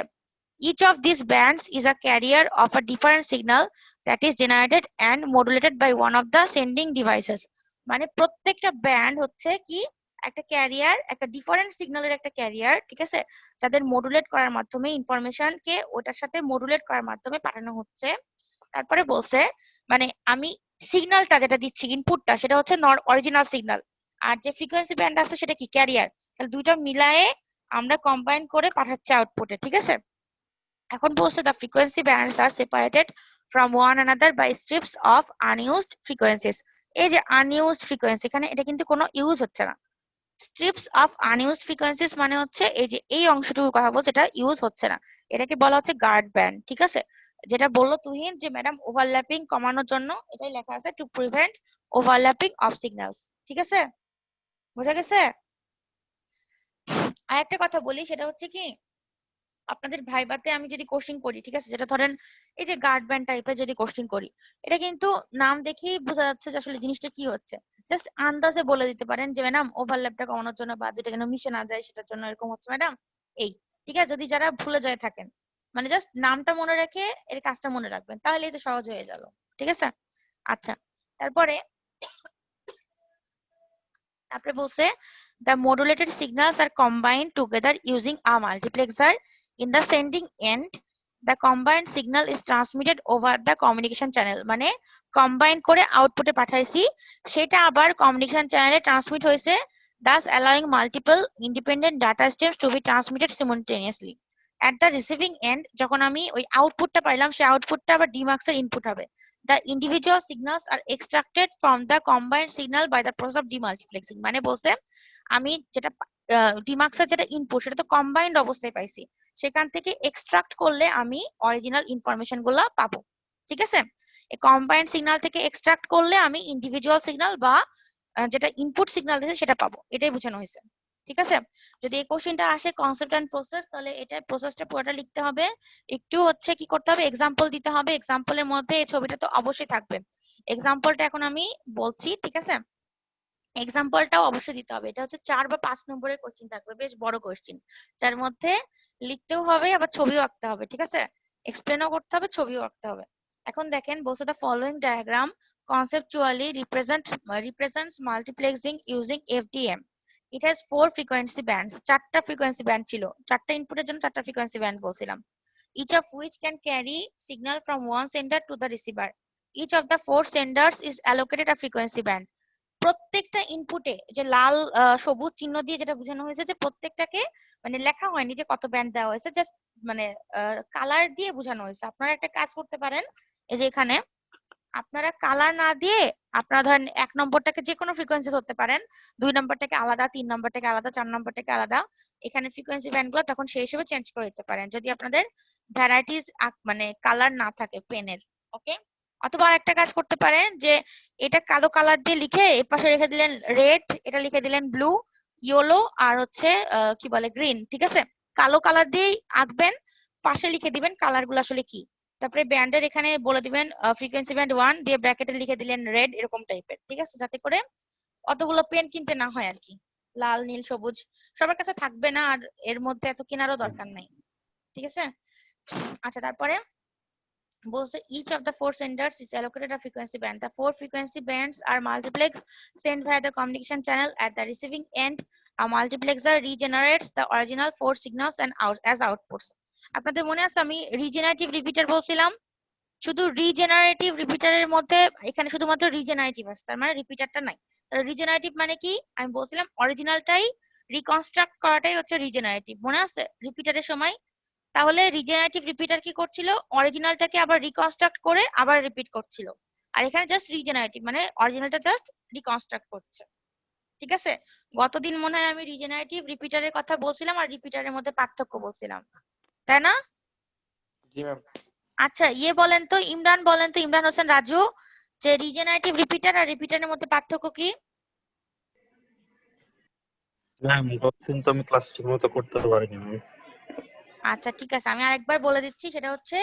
Each of these bands is a carrier of a different signal that is generated and modulated by one of the sending devices, মানে প্রত্যেকটা ব্যান্ড হচ্ছে কি একটা ক্যারিয়ার, একটা ডিফারেন্ট সিগন্যালের একটা ক্যারিয়ার, ঠিক আছে, যাদের মডুলেট করার মাধ্যমে ইনফরমেশন কে ওটার সাথে মডুলেট করার মাধ্যমে পাঠানো হচ্ছে। তারপরে বলছে মানে আমি সিগন্যালটা যেটা দিচ্ছি ইনপুটটা সেটা হচ্ছে অরিজিনাল সিগন্যাল, আর যে ফ্রিকোয়েন্সি ব্যান্ড আছে সেটা কি ক্যারিয়ার, তাহলে দুইটা মিলায়ে আমরা কম্বাইন করে পাঠাচ্ছি আউটপুটে, ঠিক আছে। এখন বলছে the frequency bands are separated from one another by strips of unused frequencies, এই যে unused frequency, এখানে এটা কিন্তু কোনো ইউজ হচ্ছে না, strips of unused frequencies মানে হচ্ছে এই যে এই অংশটুকু কথা বলছে এটা ইউজ হচ্ছে না, এটাকে বলা হচ্ছে গার্ড ব্যান্ড, ঠিক আছে। যেটা বললো তুহিন যে ম্যাডাম ওভারল্যাপিং কমানোর জন্য এটাই লেখা আছে, to prevent overlapping of signals, ঠিক আছে, বোঝা গেছে। আর একটা কথা বলি, সেটা হচ্ছে কি আপনাদের ভাইবাতে আমি যদি কোশ্চেন করি, ঠিক আছে, যেটা ধরেন এই যে গার্ড ব্যান্ড টাইপের যদি কোশ্চেন করি, এটা কিন্তু নাম দেখেই বোঝা যাচ্ছে যে আসলে জিনিসটা কি হচ্ছে, জাস্ট আন্দাজে বলে দিতে পারেন যে ম্যাডাম ওভারল্যাপটা কমানোর জন্য বা যেটা যেন মিশে না যায় সেটার জন্য এরকম হচ্ছে ম্যাডাম, এই, ঠিক আছে। যদি যারা ভুলে যায় থাকেন, মানে জাস্ট নামটা মনে রেখে এর কাজটা মনে রাখবেন, তাহলেই তো সহজ হয়ে গেল, ঠিক আছে। আচ্ছা তারপরে তারপরে বলছে the modulated signals are combined together using a multiplexer in the sending end, the combined signal is transmitted over the communication channel, মানে কম্বাইন করে আউটপুটে পাঠাইছি সেটা আবার কমিউনিকেশন চ্যানেলে ট্রান্সমিট হয়েছে, thus allowing multiple independent data streams to be transmitted simultaneously at the receiving end, যখন আমি ওই আউটপুটটা পাইলাম সেই আউটপুটটা আবার ডিমাক্সের ইনপুট হবে, the individual signals are extracted from the combined signal by the process of demultiplexing, মানে বলছে আমি যেটা ডিমাক্সের যেটা ইনপুট সেটা তো কম্বাইন্ড অবস্থায় পাইছি, সেখান থেকে এক্সট্রাক্ট করলে আমি অরিজিনাল ইনফরমেশন গুলা পাবো, ঠিক আছে। এই কম্বাইন্ড সিগন্যাল থেকে এক্সট্রাক্ট করলে আমি ইন্ডিভিজুয়াল সিগন্যাল বা যেটা ইনপুট সিগন্যাল দিয়েছে সেটা পাবো, এটাই বোঝানো হয়েছে, ঠিক আছে। যদি এই কোশ্চেনটা আসে কনসেপ্ট এন্ড প্রসেস, তাহলে এটা প্রসেসটা পুরোটা লিখতে হবে, একটু হচ্ছে কি করতে হবে এক্সাম্পল দিতে হবে, এক্সাম্পলের মধ্যে এই ছবিটা তো অবশ্যই থাকবে, এক্সাম্পলটা এখন আমি বলছি, ঠিক আছে, এক্সাম্পলটাও অবশ্যই দিতে হবে, এটা হচ্ছে 4 বা 5 নম্বরের কোশ্চেন থাকবে, বেশ বড় কোশ্চেন, যার মধ্যে লিখতেও হবে আবার ছবিও আঁকতে হবে, ঠিক আছে, এক্সপ্লেনও করতে হবে ছবিও আঁকতে হবে। এখন দেখেন বলছে the following diagram conceptually represents multiplexing using FDM. It has 4 frequency bands, 4টা ফ্রিকোয়েন্সি ব্যান্ড ছিল, 4টা ইনপুটের জন্য 4টা ফ্রিকোয়েন্সি ব্যান্ড বলছিলাম, each of which can carry signal from one sender to the receiver. Each of the 4 senders is allocated a frequency band. প্রত্যেকটা ইনপুটে যে লাল সবুজ চিহ্ন দিয়ে যেটা বোঝানো হয়েছে যে প্রত্যেকটাকে মানে লেখা হয়নি যে কত ব্যান্ড দেওয়া হয়েছে, জাস্ট মানে কালার দিয়ে বোঝানো হয়েছে। আপনারা একটা কাজ করতে পারেন, এই যে এখানে আপনারা কালার না দিয়ে আপনারা ধরেন 1 নম্বরটাকে যে কোনো ফ্রিকোয়েন্সি ধরতে পারেন, 2 নম্বরটাকে আলাদা, 3 নম্বরটাকে আলাদা, 4 নম্বরটাকে আলাদা, এখানে ফ্রিকোয়েন্সি ব্যান্ডগুলো তখন সেই হিসেবে চেঞ্জ করে দিতে পারেন যদি আপনাদের ভ্যারাইটিস মানে কালার না থাকে পেনের, ওকে। অথবা একটা কাজ করতে পারেন যে এটা কালো কালার দিয়ে লিখে এর পাশে রেখে দিলেন রেড, এটা লিখে দিলেন ব্লু, ইয়েলো আর হচ্ছে কি বলে গ্রিন, ঠিক আছে, কালো কালার দিয়েই আঁকবেন, পাশে লিখে দিবেন কালার গুলো আসলে কি, তারপরে ব্যান্ডের এখানে বলে দিবেন ফ্রিকোয়েন্সি ব্যান্ড 1 দিয়ে ব্র্যাকেটে লিখে দিলেন রেড, এরকম টাইপের, ঠিক আছে, যাতে করে অতগুলো পেন কিনতে না হয় আর কি, লাল নীল সবুজ সবার কাছে থাকবে না, আর এর মধ্যে এত কেনারও দরকার নাই, ঠিক আছে। আচ্ছা তারপরে বলছে each of the 4 senders is allocated a frequency band. The 4 frequency bands are multiplex sent via the communication channel. At the receiving end, a multiplexer regenerates the original 4 signals and as outputs. আপনাদের মনে আছে আমি regenerative repeater বলছিলাম, শুধু regenerative রিপিটারের মধ্যে এখানে শুধুমাত্র regenerative আছে, তার মানে রিপিটারটা নাই। রিজেনারেটিভ মানে কি, আমি বলছিলাম অরিজিনালটাই রিকনস্ট্রাক্ট করাটাই হচ্ছে রিজেনারেটিভ, মনে আছে রিপিটারের সময়? তাহলে রিজেনারেটিভ রিপিটার কি করছিল, অরিজিনালটাকে আবার রিকনস্ট্রাক্ট করে আবার রিপিট করছিল। আর এখানে জাস্ট রিজেনারেটিভ মানে অরিজিনালটা জাস্ট রিকনস্ট্রাক্ট করছে, ঠিক আছে? গতদিন মনে হয় আমি রিজেনারেটিভ রিপিটারের কথা বলছিলাম আর রিপিটারের মধ্যে পার্থক্য বলছিলাম, তাই না? জি ম্যাম। আচ্ছা বলেন তো ইমরান, বলেন তো ইমরান হোসেন রাজু, যে রিজেনারেটিভ রিপিটার আর রিপিটারের মধ্যে পার্থক্য কি? ম্যাম গতদিন তো আমি ক্লাস ঠিক মতো করতে পারিনি ম্যাম। আচ্ছা ঠিক আছে, আমি আরেকবার বলে দিচ্ছি, সেটা হচ্ছে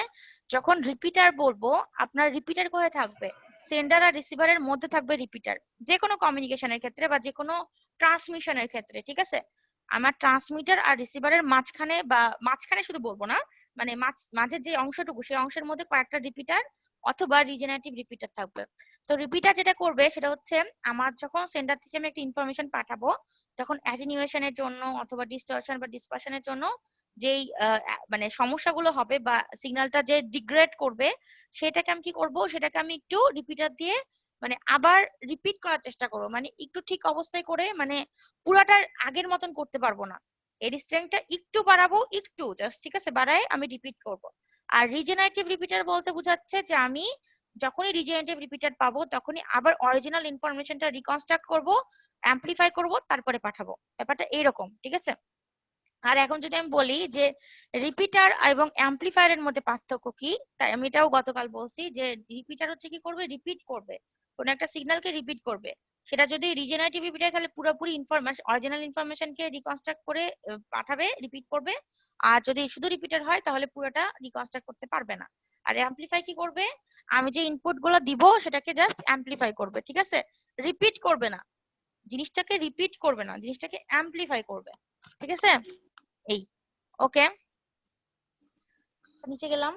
যখন রিপিটার বলবো আপনার রিপিটার কোথায় থাকবে, সেন্ডার আর রিসিভারের মধ্যে থাকবে রিপিটার, যে কোনো কমিউনিকেশনের ক্ষেত্রে বা যে কোনো ট্রান্সমিশনের ক্ষেত্রে, ঠিক আছে? আমার ট্রান্সমিটার আর রিসিভারের মাঝখানে, বা মাঝখানে শুধু বলবো না, মানে মাঝের যে অংশটুকু সেই অংশের মধ্যে কয়েকটা রিপিটার অথবা রিজেনারেটিভ রিপিটার থাকবে। তো রিপিটার যেটা করবে সেটা হচ্ছে, আমার যখন সেন্ডার থেকে আমি একটা ইনফরমেশন পাঠাবো, তখন অ্যাটেনিউয়েশনের জন্য অথবা ডিসটরশন বা ডিসপারশনের জন্য যেই মানে সমস্যাগুলো হবে বা সিগন্যালটা যে ডিগ্রেড করবে, সেটাকে আমি কি করব, সেটাকে আমি একটু রিপিটার দিয়ে মানে আবার রিপিট করার চেষ্টা করব, মানে একটু ঠিক অবস্থায় করে, মানে পুরাটা আগের মতন করতে পারবো না, এর স্ট্রেংথটা একটু বাড়াবো, একটু জাস্ট, ঠিক আছে, বাড়ায় আমি রিপিট করব। আর রিজেনারেটিভ রিপিটার বলতে বোঝাচ্ছে যে আমি যখনই রিজেনারেটিভ রিপিটার পাবো তখনই আবার অরিজিনাল ইনফরমেশনটা রিকনস্ট্রাক্ট করব, অ্যামপ্লিফাই করব, তারপরে পাঠাবো, ব্যাপারটা এইরকম, ঠিক আছে? আর এখন যদি আমি বলি যে রিপিটার এবং অ্যামপ্লিফায়ারের মধ্যে পার্থক্য কি, তাই আমি এটাও গতকাল বলছি যে রিপিটার হচ্ছে কি করবে, রিপিট করবে, কোন একটা সিগন্যালকে রিপিট করবে। সেটা যদি রিজেনারেটিভ রিপিটার তাহলে পুরোপুরি ইনফরমেশন, অরিজিনাল ইনফরমেশনকে রিকনস্ট্রাক্ট করে পাঠাবে, রিপিট করবে। আর যদি শুধু রিপিটার হয় তাহলে পুরোটা রিকনস্ট্রাক্ট করতে পারবে না। আর অ্যামপ্লিফাই কি করবে, আমি যে ইনপুট গুলো দিব সেটাকে জাস্ট অ্যামপ্লিফাই করবে, ঠিক আছে? রিপিট করবে না, জিনিসটাকে রিপিট করবে না, জিনিসটাকে অ্যামপ্লিফাই করবে, ঠিক আছে? এই ওকে, নিচে গেলাম।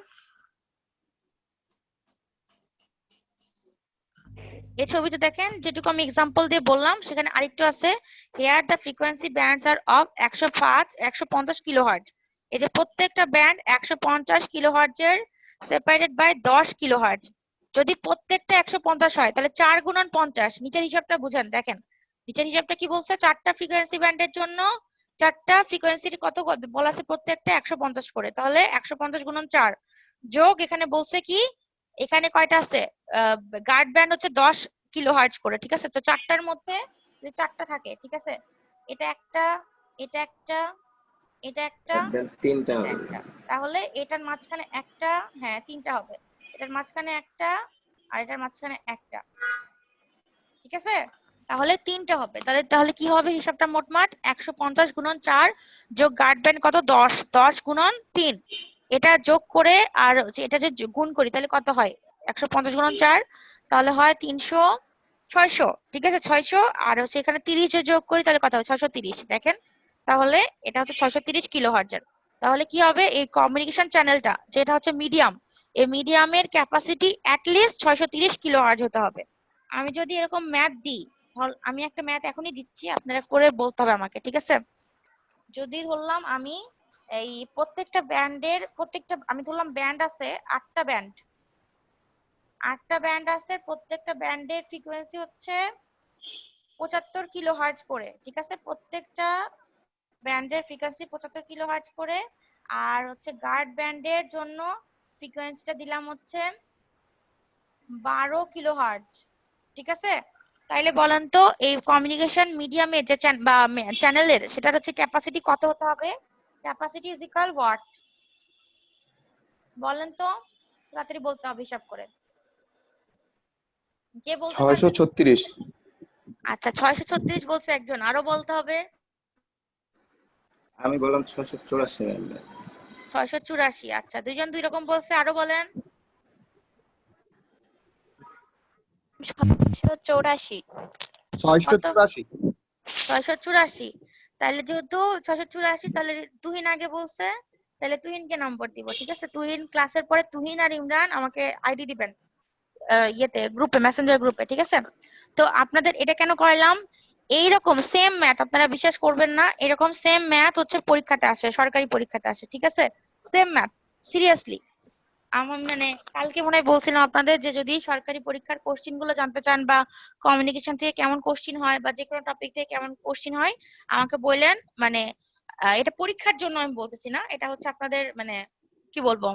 এই ছবিতে দেখেন যেটুকু আমি এক্সাম্পল দিয়ে বললাম সেখানে আরেকটু আছে, here the frequency bands are of 150 kilohertz. এই যে প্রত্যেকটা ব্যান্ড 150 কিলোহার্টজ এর সেপারেটেড বাই 10 কিলোহার্টজ। যদি প্রত্যেকটা 150 হয় তাহলে 4 গুণন 50, নিচের হিসাবটা বুঝেন, দেখেন নিচের হিসাবটা কি বলছে, চারটা ফ্রিকোয়েন্সি ব্যান্ডের জন্য চারটা ফ্রিকোয়েন্সির কত বলা আছে, প্রত্যেকটা 150 করে, তাহলে 150 গুণন 4 যোগ এখানে বলছে কি, এখানে কয়টা আছে, গার্ড ব্যান্ড হচ্ছে 10 কিলোহার্টজ করে, ঠিক আছে? তো চারটার মধ্যে যে চারটা থাকে, ঠিক আছে, এটা একটা, এটা একটা, এটা একটা, তিনটা এটা হবে। একটা, তাহলে এটার মাঝখানে একটা, হ্যাঁ তিনটা হবে, এটার মাঝখানে একটা আর এটার মাঝখানে একটা, ঠিক আছে? তাহলে তিনটা হবে, তাহলে তাহলে কি হবে হিসাবটা, মোটমাট 150 গুণন 4 যোগ গার্ড ব্যান্ড কত 10, 10 গুণন 3, এটা যোগ করে আর এটা যে গুণ করি তাহলে কত হয়, 150 গুণন 4 তাহলে হয় 300, 600, ঠিক আছে 600, আর হচ্ছে এখানে 30 যোগ করি তাহলে কত হবে 630, দেখেন তাহলে এটা হচ্ছে 630 কিলোহার্টজ। তাহলে কি হবে, এই কমিউনিকেশন চ্যানেলটা যেটা হচ্ছে মিডিয়াম, এই মিডিয়ামের ক্যাপাসিটি অ্যাট লিস্ট 630 কিলোহার্টজ হতে হবে। আমি যদি এরকম ম্যাথ দিই, আমি একটা ম্যাথ এখনই দিচ্ছি, আপনারা করে বলতে হবে আমাকে, ঠিক আছে? যদি ধরলাম আমি এই প্রত্যেকটা ব্যান্ডের আমি ধরলাম ব্যান্ড আছে 8টা ব্যান্ড, 8টা ব্যান্ড আছে, প্রত্যেকটা ব্যান্ডের ফ্রিকোয়েন্সি হচ্ছে 75 কিলোহার্টজ করে, ঠিক আছে? প্রত্যেকটা ব্যান্ডের ফ্রিকোয়েন্সি 75 কিলোহার্টজ করে, আর হচ্ছে গার্ড ব্যান্ডের জন্য ফ্রিকোয়েন্সিটা দিলাম হচ্ছে 12 কিলোহার্টজ, ঠিক আছে? তাইলে বলেন তো এই কমিউনিকেশন মিডিয়ামের যে চ্যানেলের সেটার হচ্ছে ক্যাপাসিটি কত হতে হবে, ক্যাপাসিটি ইজ ইকুয়াল হোয়াট, বলেন তো, তাড়াতাড়ি বলতে হবে হিসাব করে, যে বলতে পারবে। 636। আচ্ছা 636 বলছে একজন, আরো বলতে হবে। আমি বললাম 684। 684, আচ্ছা দুইজন দুই রকম বলছে, আরো বলেন। 684। 684, তাহলে যেহেতু 684, তাহলে তুহিন আগে বলছে, তাহলে তুহিনকে নম্বর দিব, ঠিক আছে? তুহিন ক্লাসের পরে তুহিন আর ইমরান আমাকে আইডি দিবেন ইয়েতে গ্রুপে, মেসেঞ্জার গ্রুপে, ঠিক আছে? তো আপনাদের এটা কেন করাইলাম, এইরকম সেম ম্যাথ আপনারা বিশ্বাস করবেন না, এরকম সেম ম্যাথ হচ্ছে পরীক্ষাতে আসে, সরকারি পরীক্ষাতে আসে, ঠিক আছে? সেম ম্যাথ, সিরিয়াসলি আমার মানে কালকে মনে হয় বলছিলাম আপনাদের যে যদি সরকারি পরীক্ষার কোশ্চিন গুলো জানতে চান বা কমিউনিকেশন থেকে কেমন কোশ্চিন হয় বা যে কোনো টপিক থেকে কেমন কোশ্চিন হয় আমাকে বললেন। মানে এটা পরীক্ষার জন্য আমি বলতেছি না, এটা হচ্ছে আপনাদের মানে কি বলবো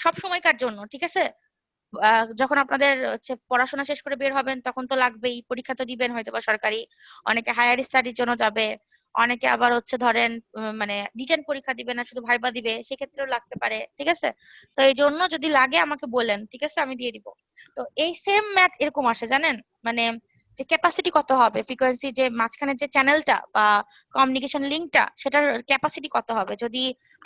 সব সময়কার জন্য, ঠিক আছে? যখন আপনাদের হচ্ছে পড়াশোনা শেষ করে বের হবেন তখন তো লাগবেই, পরীক্ষা তো দিবেন হয়তো বা সরকারি, অনেকে হায়ার স্টাডির জন্য যাবে, অনেকে আবার হচ্ছে ধরেন মানে রিটেন পরীক্ষা দিবে না শুধু ভাইবা দিবে, সেক্ষেত্রেও লাগতে পারে, ঠিক আছে? তো এই জন্য যদি লাগে আমাকে বলেন, ঠিক আছে, আমি দিয়ে দিব। তো এই সেম ম্যাথ এরকম আসে জানেন, মানে যে ক্যাপাসিটি কত হবে, ফ্রিকোয়েন্সি যে মাঝখানে যে চ্যানেলটা বা কমিউনিকেশন লিঙ্কটা সেটার ক্যাপাসিটি কত হবে যদি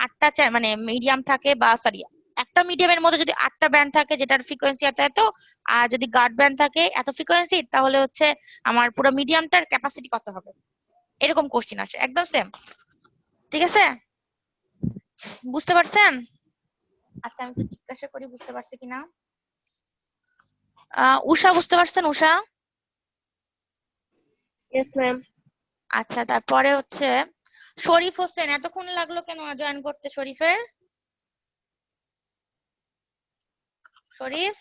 8টা মানে মিডিয়াম থাকে, বা সরি একটা মিডিয়ামের মধ্যে যদি 8টা ব্যান্ড থাকে যেটার ফ্রিকোয়েন্সি এত এত, আর যদি গার্ড ব্যান্ড থাকে এত ফ্রিকোয়েন্সি, তাহলে হচ্ছে আমার পুরো মিডিয়ামটার ক্যাপাসিটি কত হবে, এরকম কোশ্চিন আসে একদম সেম, ঠিক আছে? বুঝতে পারছেন? আচ্ছা আমি একটু জিজ্ঞাসা করি বুঝতে পারছে কিনা। উষা বুঝতে পারছেন? উষা? Yes ma'am. আচ্ছা তারপরে হচ্ছে শরীফ হোসেন, এতক্ষণ লাগলো কেন জয়েন করতে শরীফের? শরীফ,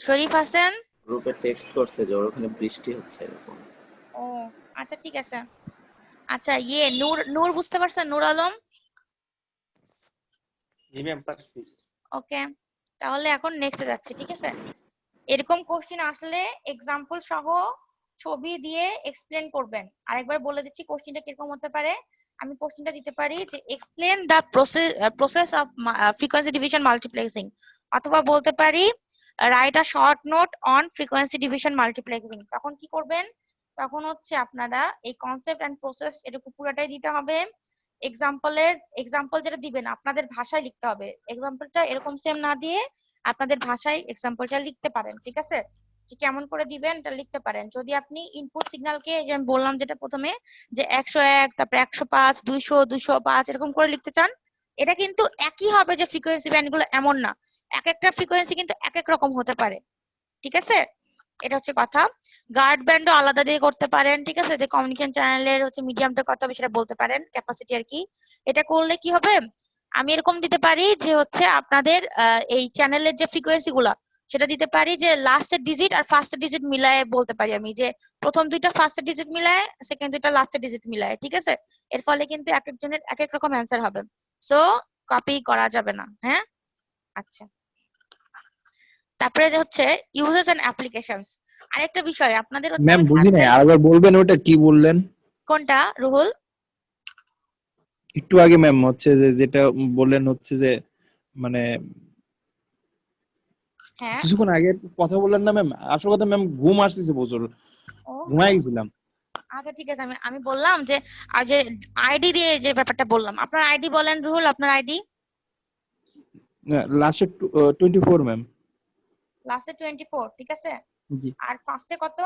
শরীফ হাসান। গ্রুপে টেক্সট করছে যে ওর ওখানে বৃষ্টি হচ্ছে এরকম। ও আচ্ছা ঠিক আছে। আচ্ছা ইয়ে নূর, নূর বুঝতে পারছেন? নূর আলম? জি ম্যাম পারছি। ওকে, তাহলে এখন নেক্সটে যাচ্ছি, ঠিক আছে? এরকম কোশ্চেন আসলে এক্সাম্পল সহ ছবি দিয়ে এক্সপ্লেন করবেন। আরেকবার বলে দিচ্ছি কোশ্চেনটা কিরকম হতে পারে। আমি কোশ্চেনটা দিতে পারি যে explain the process of frequency division multiplexing, অথবা বলতে পারি write a short note on frequency division multiplexing. তখন কি করবেন? তখন হচ্ছে আপনারা এই কনসেপ্ট এন্ড প্রসেস এটুকু পুরোটাই দিতে হবে। এক্সাম্পল যেটা দিবেন আপনাদের ভাষায় লিখতে হবে, এক্সাম্পলটা এরকম সেম না দিয়ে আপনাদের ভাষায় এক্সাম্পলটা লিখতে পারেন, ঠিক আছে? যে কেমন করে দিবেন এটা লিখতে পারেন। যদি আপনি ইনপুট সিগন্যালকে যে আমি বললাম যেটা প্রথমে যে 101 তারপরে 105 200 205 এরকম করে লিখতে চান, এটা কিন্তু একই হবে যে ফ্রিকোয়েন্সি ব্যান্ড গুলো এমন না, এক একটা ফ্রিকোয়েন্সি কিন্তু এক এক রকম হতে পারে, ঠিক আছে? এটা হচ্ছে কথা। গার্ড ব্যান্ডও আলাদা দিয়ে করতে পারেন, ঠিক আছে? যে কমিউনিকেশন চ্যানেলের হচ্ছে মিডিয়ামটা কত হবে সেটা বলতে পারেন, ক্যাপাসিটি আর কি। এটা করলে কি হবে, আমি এরকম দিতে পারি যে হচ্ছে আপনাদের এই চ্যানেলের যে ফ্রিকোয়েন্সি গুলা সেটা দিতে পারি যে লাস্টের ডিজিট আর ফার্স্টের ডিজিট মিলায়ে বলতে পারি আমি যে প্রথম দুইটা ফার্স্টের ডিজিট মিলায়, সেকেন্ড দুইটা লাস্টের ডিজিট মিলায়, ঠিক আছে? এর ফলে কিন্তু এক একজনের এক এক রকম অ্যান্সার হবে, সো কপি করা যাবে না, হ্যাঁ? আচ্ছা তারপরে যে হচ্ছে ইউজেস এন্ড অ্যাপ্লিকেশনস, আরেকটা বিষয় আপনাদের হচ্ছে ম্যাম আমি বুঝি নাই, ক্লাসে। আরেকবার বলবেন ওটা কি বললেন? কোনটা রুহুল? একটু আগে ম্যাম হচ্ছে যে যেটা বললেন হচ্ছে যে মানে হ্যাঁ কিছুক্ষণ আগে কথা বললেন না ম্যাম, আসল কথা ম্যাম ঘুম আসতেছে প্রচুর, ও ঘুমাই গেছিলাম। আচ্ছা ঠিক আছে, আমি আমি বললাম যে আর যে আইডি দিয়ে যে ব্যাপারটা বললাম, আপনার আইডি বলেন রুহুল, আপনার আইডি। লাস্টে 24 ম্যাম। লাস্টে 24, ঠিক আছে? জি আর ফার্স্টে কত?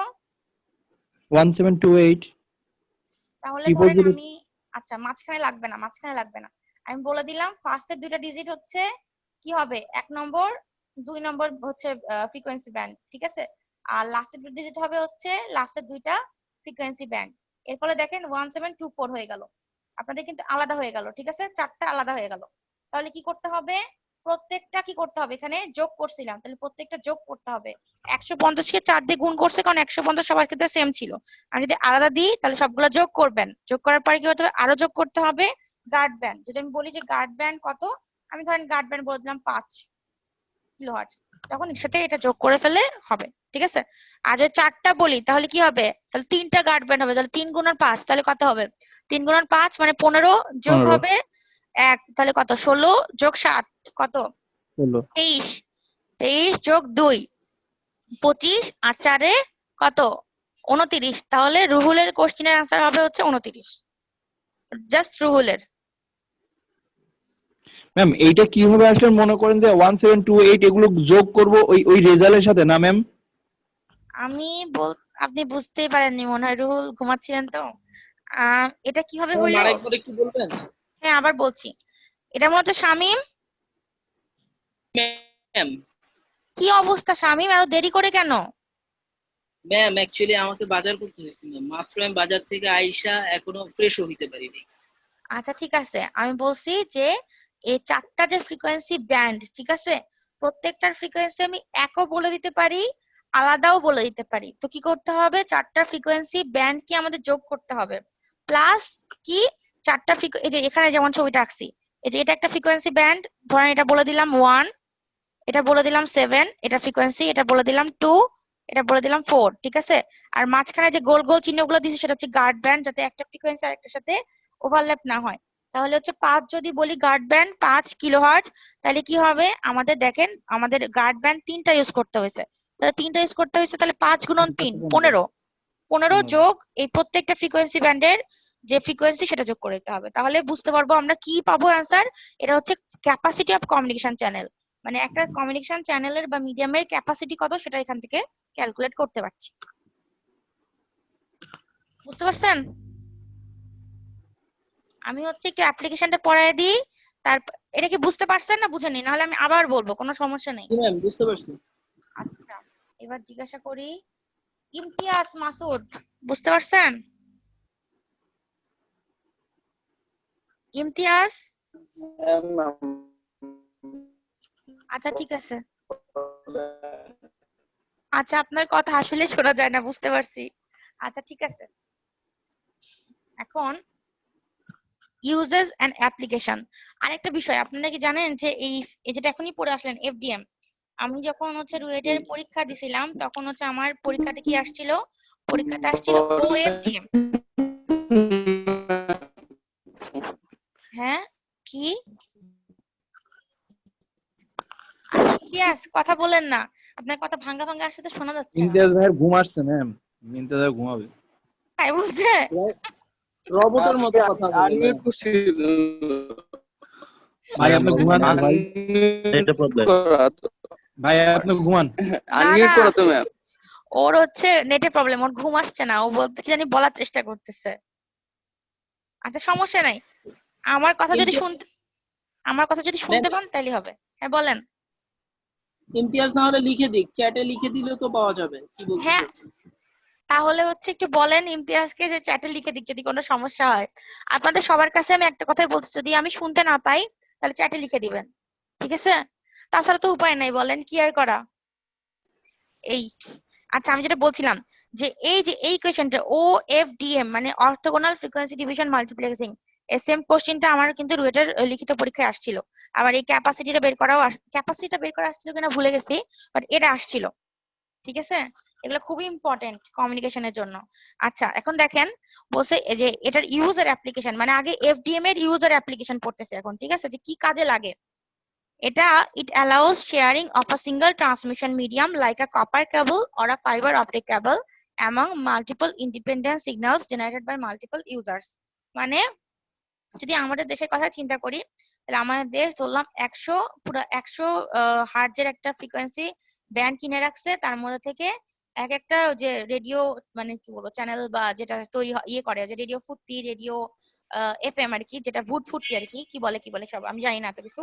1728 তাহলে ধরেন 440। আমি, আচ্ছা মাঝখানে লাগবে না, মাঝখানে লাগবে না, আমি বলে দিলাম ফার্স্টের দুইটা ডিজিট হচ্ছে কি হবে 1 নম্বর 2 নম্বর হচ্ছে ফ্রিকোয়েন্সি ব্যান্ড, ঠিক আছে? আর লাস্টের দুটো ডিজিট হবে হচ্ছে লাস্টের দুইটা ফ্রিকোয়েন্সি ব্যান্ড। এর ফলে দেখেন 1724 হয়ে গেল, আপনাদের কিন্তু আলাদা হয়ে গেল, ঠিক আছে? চারটা আলাদা হয়ে গেল। তাহলে কি করতে হবে, প্রত্যেকটা কি করতে হবে, এখানে যোগ করছিলাম তাহলে প্রত্যেকটা যোগ করতে হবে। 150 কে 4 দিয়ে গুণ করছে কারণ 150 সবার ক্ষেত্রে সেম ছিল। আমি যদি আলাদা দিই তাহলে সবগুলো যোগ করবেন, যোগ করার পরে কি করতে হবে, আরো যোগ করতে হবে গার্ড ব্যান্ড। যদি আমি বলি যে গার্ড ব্যান্ড কত, আমি ধরেন গার্ড ব্যান্ড বলে দিলাম 5 কিলোহার্টজ, তখন এর সাথে এটা যোগ করে ফেলে হবে, ঠিক আছে? আর যদি চারটা বলি তাহলে কি হবে, তাহলে 3টা গার্ড ব্যান্ড হবে, তাহলে 3 গুণন 5 তাহলে কত হবে, 3 গুণন 5 মানে 15 যোগ 15 হবে 1 তাহলে কত, 16 যোগ 7 কত, হলো 23, 23 যোগ 2 25 আর 4 কত, 29। তাহলে রুহুলের কোশ্চেনের আনসার হবে হচ্ছে 29, জাস্ট রুহুলের। ম্যাম। এইটা কিভাবে আসলে মনে করেন যে 1728 এগুলো যোগ করব ওই ওই রেজাল্টের সাথে না ম্যাম? আমি আপনি বুঝতেই পারেননি মনে হয়, রুহুল ঘুমাচ্ছিলেন তো। এটা কিভাবে হইলো, আরেকবার একটু বলবেন? হ্যাঁ আবার বলছি। এটা মনে হচ্ছে শামীম, ম্যাম কি অবস্থা শামীম, এত দেরি করে কেন? ম্যাম অ্যাকচুয়ালি আমাকে বাজার করতে হয়েছে ম্যাম, মাত্র আমি বাজার থেকে আইসা এখনো ফ্রেশও হইতে পারিনি। আচ্ছা ঠিক আছে, আমি বলছি যে এই চারটা যে ফ্রিকোয়েন্সি ব্যান্ড, ঠিক আছে, প্রত্যেকটার ফ্রিকোয়েন্সি আমি একও বলে দিতে পারি, আলাদাও বলে দিতে পারি। তো কি করতে হবে, চারটা ফ্রিকোয়েন্সি ব্যান্ড কি আমাদের যোগ করতে হবে, প্লাস কি চারটা এই যে এখানে যেমন ছবিটা আঁকছি, এই যে এটা একটা ফ্রিকোয়েন্সি ব্যান্ড, ধরেন এটা বলে দিলাম 1, এটা বলে দিলাম 7, এটা ফ্রিকোয়েন্সি, এটা বলে দিলাম 2, এটা বলে দিলাম 4, ঠিক আছে। আর মাঝখানে যে গোল গোল চিহ্নগুলো দিছি সেটা হচ্ছে গার্ড ব্যান্ড, যাতে একটা ফ্রিকোয়েন্সি আরেকটার সাথে ওভারল্যাপ না হয়। তাহলে হচ্ছে 5 যদি বলি গার্ড ব্যান্ড 5 কিলোহার্টজ, তাহলে কি হবে আমাদের, দেখেন আমাদের গার্ড ব্যান্ড 3টা ইউজ করতে হয়েছে, তাহলে 3টা ইউজ করতে হয়েছে, তাহলে 5 গুণন 3 15, 15 যোগ এই প্রত্যেকটা ফ্রিকোয়েন্সি ব্যান্ডের যে ফ্রিকোয়েন্সি সেটা যোগ করে দিতে হবে। তাহলে বুঝতে পারবো আমরা কি পাবো অ্যান্সার। এটা হচ্ছে ক্যাপাসিটি অফ কমিউনিকেশন চ্যানেল, মানে একটা কমিউনিকেশন চ্যানেলের বা মিডিয়ামের ক্যাপাসিটি কত সেটা এখান থেকে ক্যালকুলেট করতে পারছি। বুঝতে পারছেন? আমি হচ্ছে একটু অ্যাপ্লিকেশনটা পড়ায় দিই, তারপর এটা কি বুঝতে পারছেন না বুঝেনি, নাহলে আমি আবার বলবো, কোনো সমস্যা নেই। জি ম্যাম, বুঝতে পারছি। আচ্ছা, এবার জিজ্ঞাসা করি ইমতিয়াজ মাসুদ, বুঝতে পারছেন? ইমতিয়াজ, আচ্ছা ঠিক আছে, আচ্ছা আপনার কথা আসলে শোনা যায় না, বুঝতে পারছি। আচ্ছা ঠিক আছে, এখন ইউজেস এন্ড অ্যাপ্লিকেশন। আরেকটা বিষয়, আপনারা কি জানেন যে এই যেটা এখনই পড়ে আসলেন এফডিএম, আমি যখন হচ্ছে রুয়েটের পরীক্ষা দিছিলাম তখন হচ্ছে আমার পরীক্ষাতে কি আসছিল, পরীক্ষাতে আসছিল ওএফডিএম। হ্যাঁ কি ইমতিয়াজ, কথা বলেন না, আপনার কথা ভাঙ্গা ভাঙ্গা আসছে তো, শোনা যাচ্ছে না। ইমতিয়াজ ভাইয়ের ঘুম আসছে ম্যাম, ইমতিয়াজ ভাই ঘুমাবে। তাই বলছে? রোবটের মতো কথা বলে আনমিউট ম্যাম। করছি ভাই আপনি ঘুমান তো ভাই, এটা প্রবলেম। ভাই আপনি ঘুমান। না আনমিউট না, করো তো ম্যাম। ওর হচ্ছে নেটের প্রবলেম, ওর ঘুম আসছে না, ও বলতে কি জানি বলার চেষ্টা করতেছে। আচ্ছা সমস্যা নাই, আমার কথা যদি ইমতিয়াজ শুনতে আমার কথা যদি শুনতে পান তাহলে হবে। হ্যাঁ বলেন। ইমতিয়াজ না হলে লিখে দিক, চ্যাটে লিখে দিলেও তো পাওয়া যাবে কি বলতে হ্যাঁ চাচ্ছেন। তাহলে হচ্ছে একটু বলেন ইমতিয়াজকে যে চ্যাটে লিখে দিক যদি কোনো সমস্যা হয়। আপনাদের সবার কাছে আমি একটা কথাই বলছি, যদি আমি শুনতে না পাই তাহলে চ্যাটে লিখে দিবেন, ঠিক আছে? তাছাড়া তো উপায় নাই, বলেন কি আর করা। এই আচ্ছা, আমি যেটা বলছিলাম যে এই কোয়েশ্চেনটা ওএফডিএম মানে orthogonal frequency division multiplexing, same কোশ্চেনটা আমার কিন্তু রুয়েটের লিখিত পরীক্ষায় আসছিল। আবার এই ক্যাপাসিটিটা বের করা আসছিল কিনা ভুলে গেছি, বাট এটা আসছিল, ঠিক আছে? এগুলো খুবই ইম্পর্টেন্ট কমিউনিকেশনের জন্য। আচ্ছা এখন দেখেন, বলছে এই যে এটার ইউজার অ্যাপ্লিকেশন, মানে আগে এফডিএম এর ইউজার অ্যাপ্লিকেশন পড়তেছে এখন, ঠিক আছে, যে কি কাজে লাগে। এটা it allows sharing of a single transmission medium like a copper cable or a fiber optic cable among multiple independent signals generated by multiple users। মানে যদি আমাদের দেশের কথা চিন্তা করি, তাহলে আমাদের দেশ ধরলাম 100 পুরো 100 হার্টজের একটা ফ্রিকোয়েন্সি ব্যান্ড কিনে রাখছে, তার মধ্যে থেকে এক একটা যে রেডিও, মানে কি বলবো চ্যানেল বা যেটা তৈরি ইয়ে করে, যে রেডিও ফুর্তি, রেডিও এফএম আর কি, যেটা ভুট ফুর্তি আর কি, কি বলে সব আমি জানি না এত কিছু,